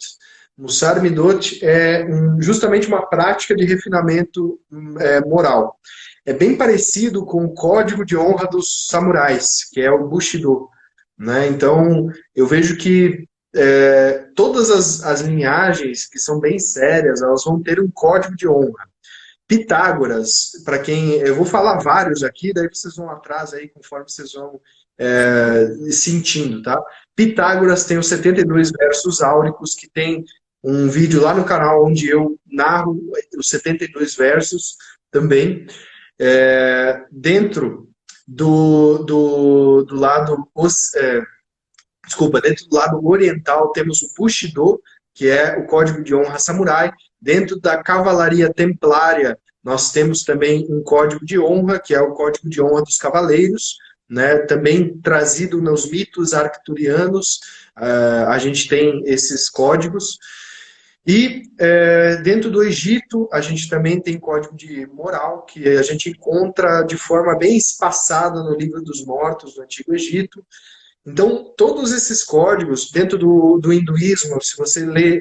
Mussar Midot é justamente uma prática de refinamento moral. É bem parecido com o código de honra dos samurais, que é o Bushido. Né? Então, eu vejo que todas as linhagens que são bem sérias, elas vão ter um código de honra. Pitágoras, para quem... Eu vou falar vários aqui, daí vocês vão atrás aí, conforme vocês vão sentindo, tá? Pitágoras tem os 72 versos áuricos, que tem um vídeo lá no canal onde eu narro os 72 versos também. Dentro do lado dentro do lado oriental temos o Bushido, que é o código de honra samurai. Dentro da cavalaria templária nós temos também um código de honra, que é o código de honra dos cavaleiros, né? Também trazido nos mitos arcturianos, a gente tem esses códigos. E dentro do Egito, a gente também tem código de moral, que a gente encontra de forma bem espaçada no Livro dos Mortos, do Antigo Egito. Então, todos esses códigos, dentro do hinduísmo, se você lê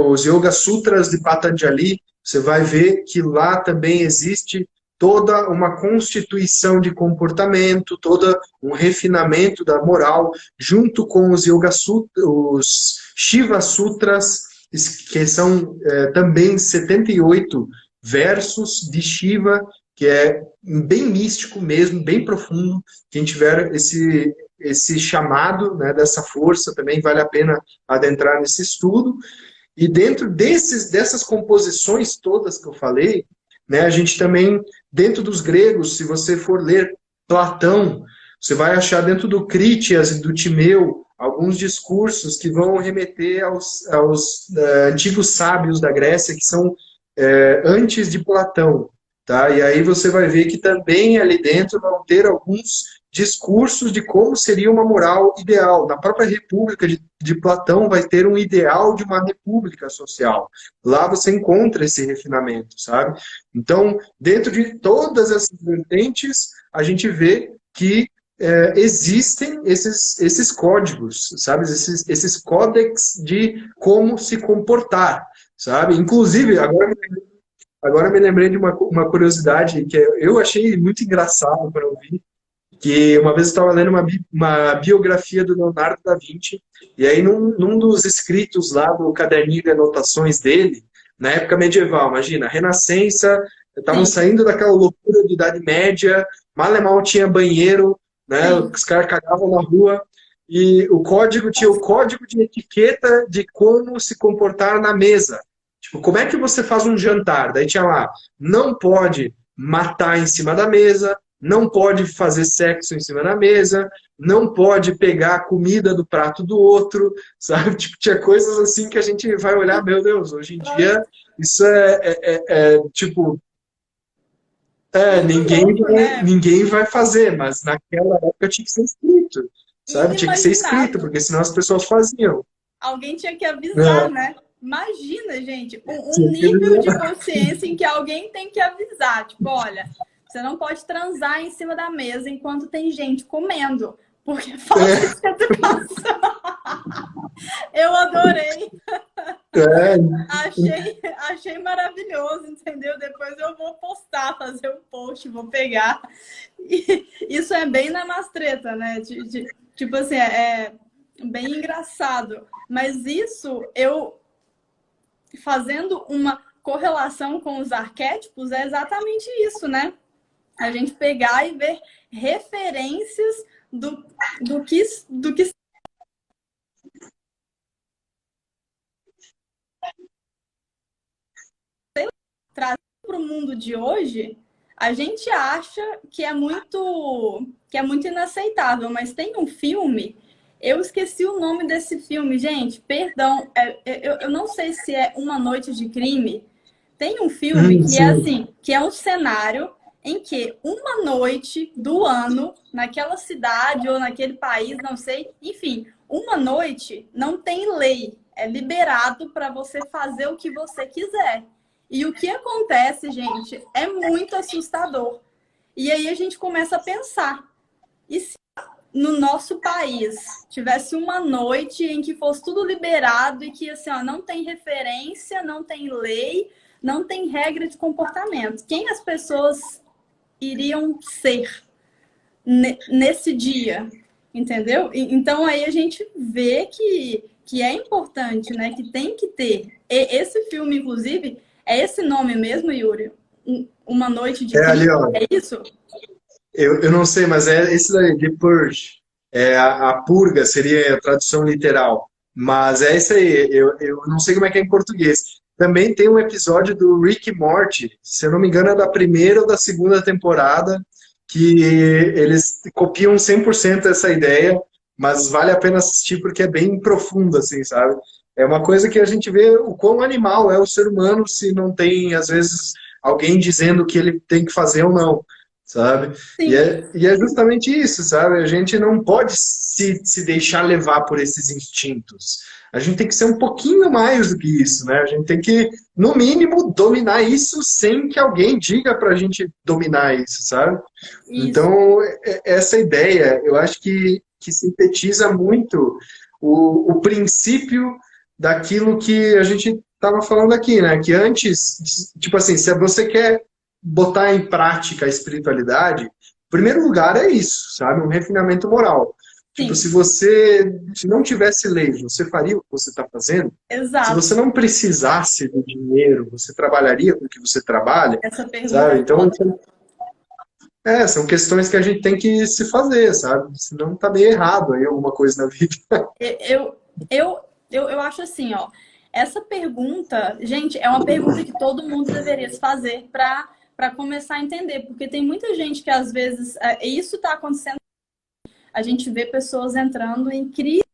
os Yoga Sutras de Patanjali, você vai ver que lá também existe toda uma constituição de comportamento, todo um refinamento da moral, junto com os Yoga Sutras, os Shiva Sutras, que são também 78 versos de Shiva, que é bem místico mesmo, bem profundo. Quem tiver esse chamado, né, dessa força, também vale a pena adentrar nesse estudo. E dentro dessas composições todas que eu falei, né, a gente também, dentro dos gregos, se você for ler Platão, você vai achar dentro do Crítias e do Timeu alguns discursos que vão remeter aos antigos sábios da Grécia, que são antes de Platão. Tá? E aí você vai ver que também ali dentro vão ter alguns discursos de como seria uma moral ideal. Na própria República de Platão vai ter um ideal de uma república social. Lá você encontra esse refinamento, sabe? Então, dentro de todas essas vertentes, a gente vê que existem esses códigos, sabe? Esses códex de como se comportar, sabe? Inclusive, agora me lembrei de uma curiosidade que eu achei muito engraçado para ouvir, que uma vez eu estava lendo uma biografia do Leonardo da Vinci, e aí num dos escritos lá do caderninho de anotações dele, na época medieval, imagina, Renascença, estavam Sim. saindo daquela loucura de Idade Média, mal e mal tinha banheiro, né? Sim. Os caras cagavam na rua. E o código tinha o código de etiqueta de como se comportar na mesa. Tipo, como é que você faz um jantar? Daí tinha lá, não pode matar em cima da mesa, não pode fazer sexo em cima da mesa, não pode pegar a comida do prato do outro, sabe? Tipo, tinha coisas assim que a gente vai olhar, meu Deus, hoje em dia isso tipo, Muito louco, né? ninguém vai fazer, mas naquela época tinha que ser escrito, sabe? Tinha que ser escrito, Inimaginável. porque senão as pessoas faziam. Alguém tinha que avisar, É, né? Imagina, gente, um tinha que nível de avisar. consciência em que alguém tem que avisar. Tipo, olha, você não pode transar em cima da mesa enquanto tem gente comendo, porque falta de educação. Eu adorei, É, achei maravilhoso, entendeu? Depois eu vou postar, fazer um post, vou pegar. E isso é bem na mastreta, né? Tipo assim, é bem engraçado. Mas isso eu fazendo uma correlação com os arquétipos, é exatamente isso, né? A gente pegar e ver referências do que traz para o mundo de hoje, a gente acha que é muito inaceitável, mas tem um filme, eu esqueci o nome desse filme, gente, perdão, eu não sei se é Uma Noite de Crime. Tem um filme que é sim. assim, que é um cenário em que uma noite do ano, naquela cidade ou naquele país, não sei, enfim, uma noite não tem lei, é liberado para você fazer o que você quiser. E o que acontece, gente, é muito assustador. E aí a gente começa a pensar, e se no nosso país tivesse uma noite em que fosse tudo liberado e que assim, ó, não tem referência, não tem lei, não tem regra de comportamento. Quem as pessoas iriam ser nesse dia? Entendeu? Então aí a gente vê que é importante, né? Que tem que ter. Esse filme, inclusive, é esse nome mesmo, Yuri? Uma Noite de É Crime? ali, ó. É isso? Eu não sei, mas é esse daí, The Purge. É a purga seria a tradução literal. Mas é isso aí. Eu não sei como é que é em português. Também tem um episódio do Rick e Morty, se eu não me engano, é da primeira ou da segunda temporada, que eles copiam 100% essa ideia, mas vale a pena assistir porque é bem profundo, assim, sabe? É uma coisa que a gente vê o quão animal é o ser humano se não tem, às vezes, alguém dizendo o que ele tem que fazer ou não, sabe? Sim, E é justamente isso, sabe? A gente não pode se deixar levar por esses instintos. A gente tem que ser um pouquinho mais do que isso, né? A gente tem que, no mínimo, dominar isso sem que alguém diga pra gente dominar isso, sabe? isso. Então, essa ideia, eu acho que sintetiza muito o princípio daquilo que a gente estava falando aqui, né? Que antes, tipo assim, se você quer botar em prática a espiritualidade, em primeiro lugar é isso, sabe? Um refinamento moral. Tipo, Sim, se não tivesse lei, você faria o que você está fazendo? Se você exato. não precisasse do dinheiro, você trabalharia com o que você trabalha? Essa pergunta Sabe? é Então, foda. são questões que a gente tem que se fazer, sabe? Senão tá meio errado aí alguma coisa na vida. Eu, eu acho assim, ó. Essa pergunta, gente, é uma pergunta que todo mundo deveria se fazer para começar a entender, porque tem muita gente que às vezes isso está acontecendo. A gente vê pessoas entrando em crises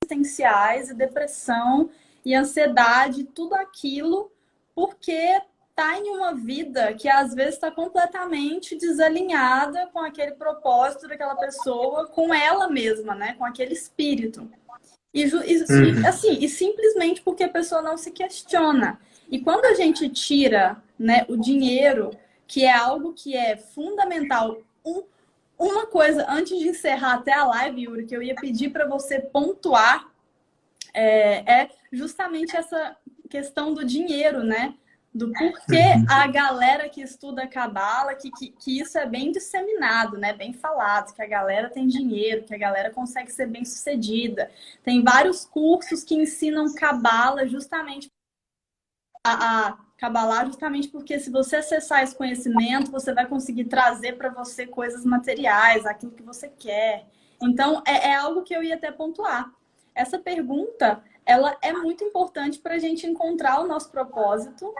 existenciais e depressão e ansiedade, tudo aquilo, porque tá em uma vida que às vezes está completamente desalinhada com aquele propósito daquela pessoa, com ela mesma, né? Com aquele espírito. Assim, e simplesmente porque a pessoa não se questiona. E quando a gente tira, né, o dinheiro, que é algo que é fundamental, uma coisa antes de encerrar até a live, Yuri, que eu ia pedir para você pontuar é justamente essa questão do dinheiro, né? Do porquê a galera que estuda cabala, que isso é bem disseminado, né? Bem falado, que a galera tem dinheiro, que a galera consegue ser bem sucedida. Tem vários cursos que ensinam cabala justamente a Kabbalah justamente porque se você acessar esse conhecimento, você vai conseguir trazer para você coisas materiais, aquilo que você quer. Então, é algo que eu ia até pontuar. Essa pergunta, ela é muito importante para a gente encontrar o nosso propósito,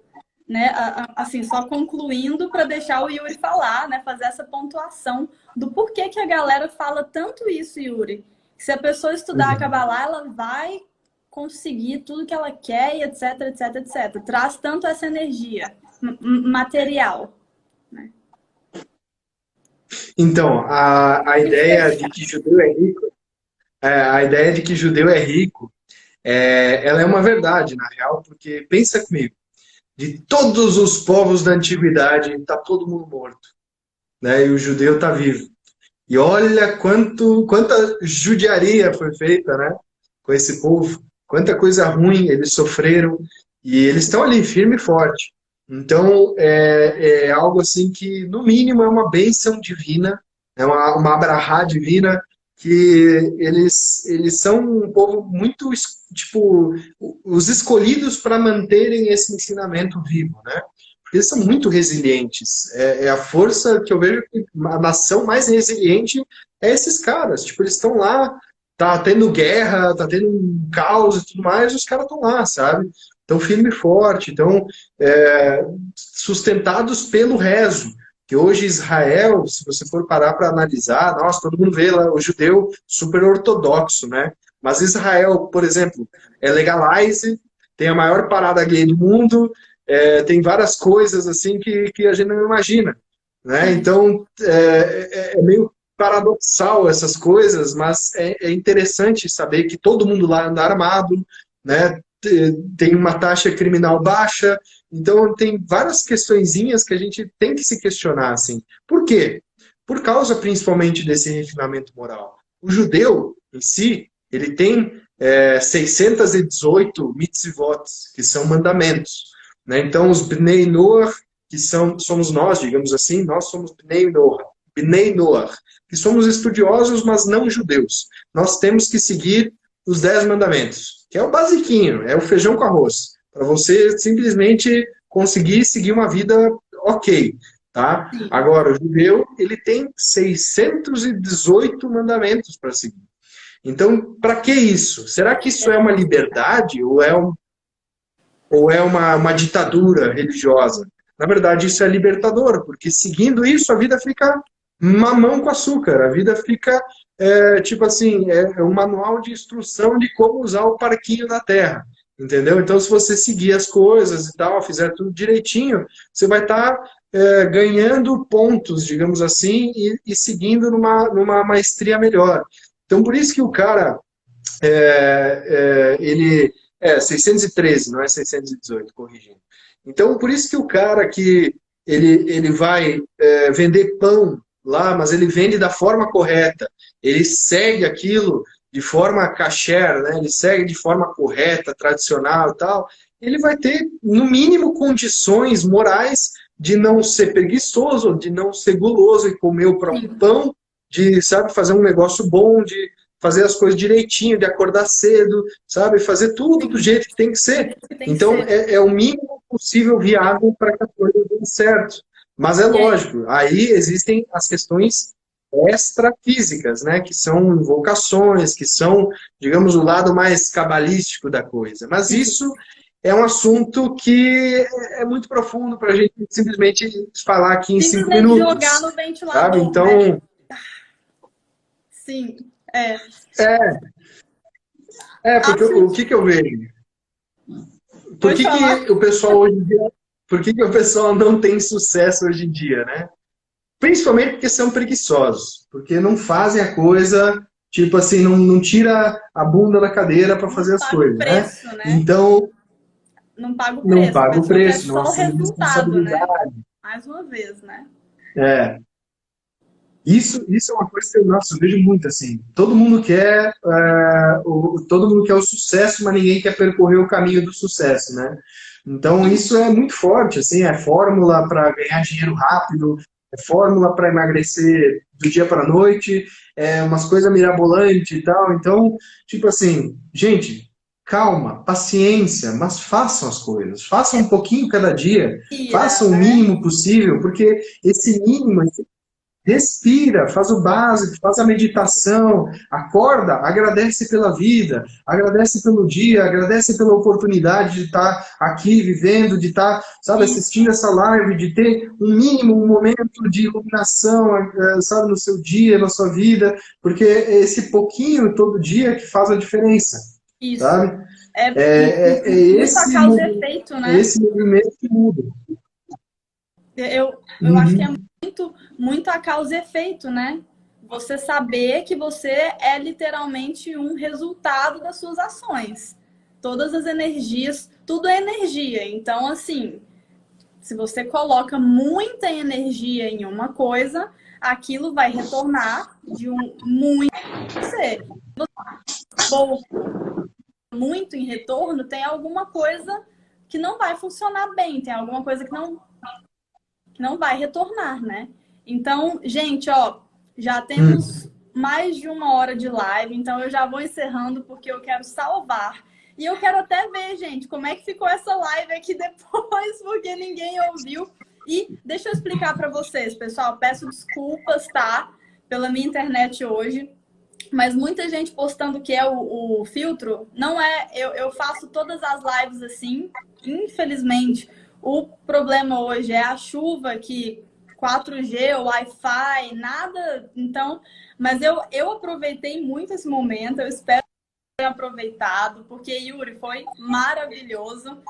né? Assim, só concluindo para deixar o Yuri falar, né? Fazer essa pontuação do porquê que a galera fala tanto isso, Yuri. Se a pessoa estudar a Kabbalah, ela vai conseguir tudo que ela quer e etc, etc, etc. Traz tanto essa energia material, né? Então, a ideia de que judeu é rico, a ideia de que judeu é rico, ela é uma verdade, na real, porque pensa comigo, de todos os povos da antiguidade, está todo mundo morto, né? E o judeu está vivo. E olha quanta judiaria foi feita, né? Com esse povo, quanta coisa ruim eles sofreram, e eles estão ali firme e forte. Então, é algo assim que, no mínimo, é uma bênção divina, é uma abrahá divina, que eles são um povo muito, tipo, os escolhidos para manterem esse ensinamento vivo, né? Porque eles são muito resilientes. É a força que eu vejo que a nação mais resiliente é esses caras. Tipo, eles estão lá, tá tendo guerra, tá tendo um caos e tudo mais, os caras estão lá, sabe? Estão firme e forte, estão sustentados pelo rezo. Que hoje Israel, se você for parar para analisar, nossa, todo mundo vê lá o judeu super ortodoxo, né? Mas Israel, por exemplo, é legalize, tem a maior parada gay do mundo, tem várias coisas assim que a gente não imagina, né? Então é meio paradoxal essas coisas, mas é interessante saber que todo mundo lá anda armado, né? Tem uma taxa criminal baixa, então tem várias questõezinhas que a gente tem que se questionar assim. Por quê? Por causa principalmente desse refinamento moral. O judeu em si, ele tem 618 mitzvot, que são mandamentos. Né? Então, os Bnei Noach, que somos nós, digamos assim, nós somos Bnei Noach, que somos estudiosos, mas não judeus. Nós temos que seguir os 10 mandamentos, que é o basiquinho, é o feijão com arroz, para você simplesmente conseguir seguir uma vida ok. Tá? Agora, o judeu, ele tem 618 mandamentos para seguir. Então, para que isso? Será que isso é uma liberdade ou é uma ditadura religiosa? Na verdade, isso é libertador, porque seguindo isso, a vida fica mamão com açúcar. A vida fica, tipo assim, um manual de instrução de como usar o parquinho da terra. Entendeu? Então, se você seguir as coisas e tal, fizer tudo direitinho, você vai estar ganhando pontos, digamos assim, e seguindo numa maestria melhor. Então, por isso que o cara, ele 613, não é 618, corrigindo. Então, por isso que o cara que ele vai vender pão lá, mas ele vende da forma correta, ele segue aquilo de forma kasher, né? Ele segue de forma correta, tradicional e tal, ele vai ter, no mínimo, condições morais de não ser preguiçoso, de não ser guloso e comer o próprio pão, de, sabe, fazer um negócio bom, de fazer as coisas direitinho, de acordar cedo, sabe? Fazer tudo do jeito que tem que ser. Então, é o mínimo possível viável para que a coisa dê certo. Mas é lógico, aí existem as questões extrafísicas, né? Que são invocações, que são, digamos, o lado mais cabalístico da coisa. Mas isso é um assunto que é muito profundo para a gente simplesmente falar aqui em 5 minutos. Jogar no ventilador, sabe? Então, né? Sim, porque o que eu vejo? Por que o pessoal hoje em dia, por que o pessoal não tem sucesso hoje em dia, né? Principalmente porque são preguiçosos, porque não fazem a coisa, tipo assim, não tira a bunda da cadeira para fazer as coisas, preço, né? Então, não paga o preço, não paga o preço, não assume assume responsabilidade. Né? Mais uma vez, né? Isso é uma coisa que eu vejo muito assim. Todo mundo quer o sucesso, mas ninguém quer percorrer o caminho do sucesso, né? Então isso é muito forte, assim, é fórmula para ganhar dinheiro rápido, é fórmula para emagrecer do dia para a noite, é umas coisas mirabolantes e tal. Então, tipo assim, gente, calma, paciência, mas façam as coisas. Façam um pouquinho cada dia. Façam o né? mínimo possível, porque esse mínimo, respira, faz o básico, faz a meditação, acorda, agradece pela vida, agradece pelo dia, agradece pela oportunidade de estar aqui vivendo, de estar, sabe, assistindo essa live, de ter um mínimo, um momento de iluminação, sabe, no seu dia, na sua vida, porque é esse pouquinho todo dia que faz a diferença, Isso. sabe? É esse causa e efeito, né? Esse movimento que muda. Eu acho que é muito a causa e efeito, né? Você saber que você é literalmente um resultado das suas ações. Todas as energias, tudo é energia. Então, assim, se você coloca muita energia em uma coisa, aquilo vai retornar de muito você. Ou muito em retorno, tem alguma coisa que não vai funcionar bem, tem alguma coisa que não vai retornar, né? Então, gente, ó, já temos mais de 1 hora de live, então eu já vou encerrando porque eu quero salvar. E eu quero até ver, gente, como é que ficou essa live aqui depois, porque ninguém ouviu. E deixa eu explicar para vocês, pessoal, peço desculpas, tá? Pela minha internet hoje, mas muita gente postando que é o filtro. Não é, eu faço todas as lives assim, infelizmente. O problema hoje é a chuva, que 4G, Wi-Fi, nada. Então, mas eu aproveitei muito esse momento, eu espero ter aproveitado, porque, Yuri, foi maravilhoso.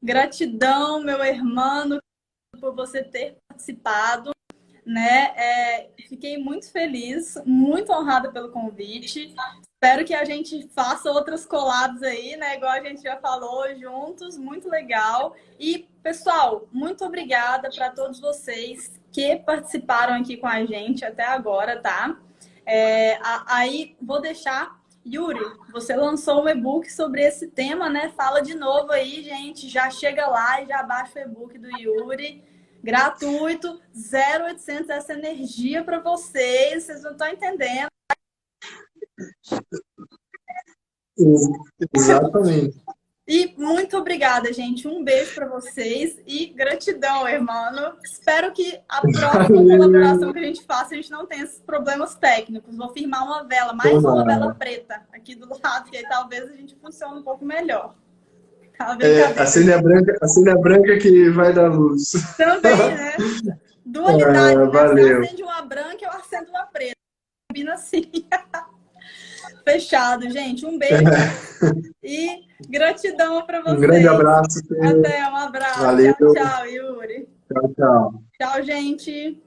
Gratidão, meu irmão, por você ter participado, né? Fiquei muito feliz, muito honrada pelo convite. Espero que a gente faça outras collabs aí, né? Igual a gente já falou, juntos, muito legal. E, pessoal, muito obrigada para todos vocês que participaram aqui com a gente até agora, tá? Aí, vou deixar... Yuri, você lançou um e-book sobre esse tema, né? Fala de novo aí, gente. Já chega lá e já baixa o e-book do Yuri. Gratuito, 0800, essa energia para vocês não estão entendendo. Exatamente. E muito obrigada, gente. Um beijo para vocês e gratidão, irmão. Espero que a próxima colaboração que a gente faça, a gente não tenha esses problemas técnicos. Vou firmar uma vela, mais uma vela preta aqui do lado, que aí talvez a gente funcione um pouco melhor. Acende a branca que vai dar luz. Também, né? Dualidade, né? Valeu. Você acende uma branca, eu acendo uma preta. Combina assim. Fechado, gente. Um beijo e gratidão para vocês. Um grande abraço. Até, um abraço. Valeu. Tchau, tchau, Yuri. Tchau, tchau. Tchau, gente.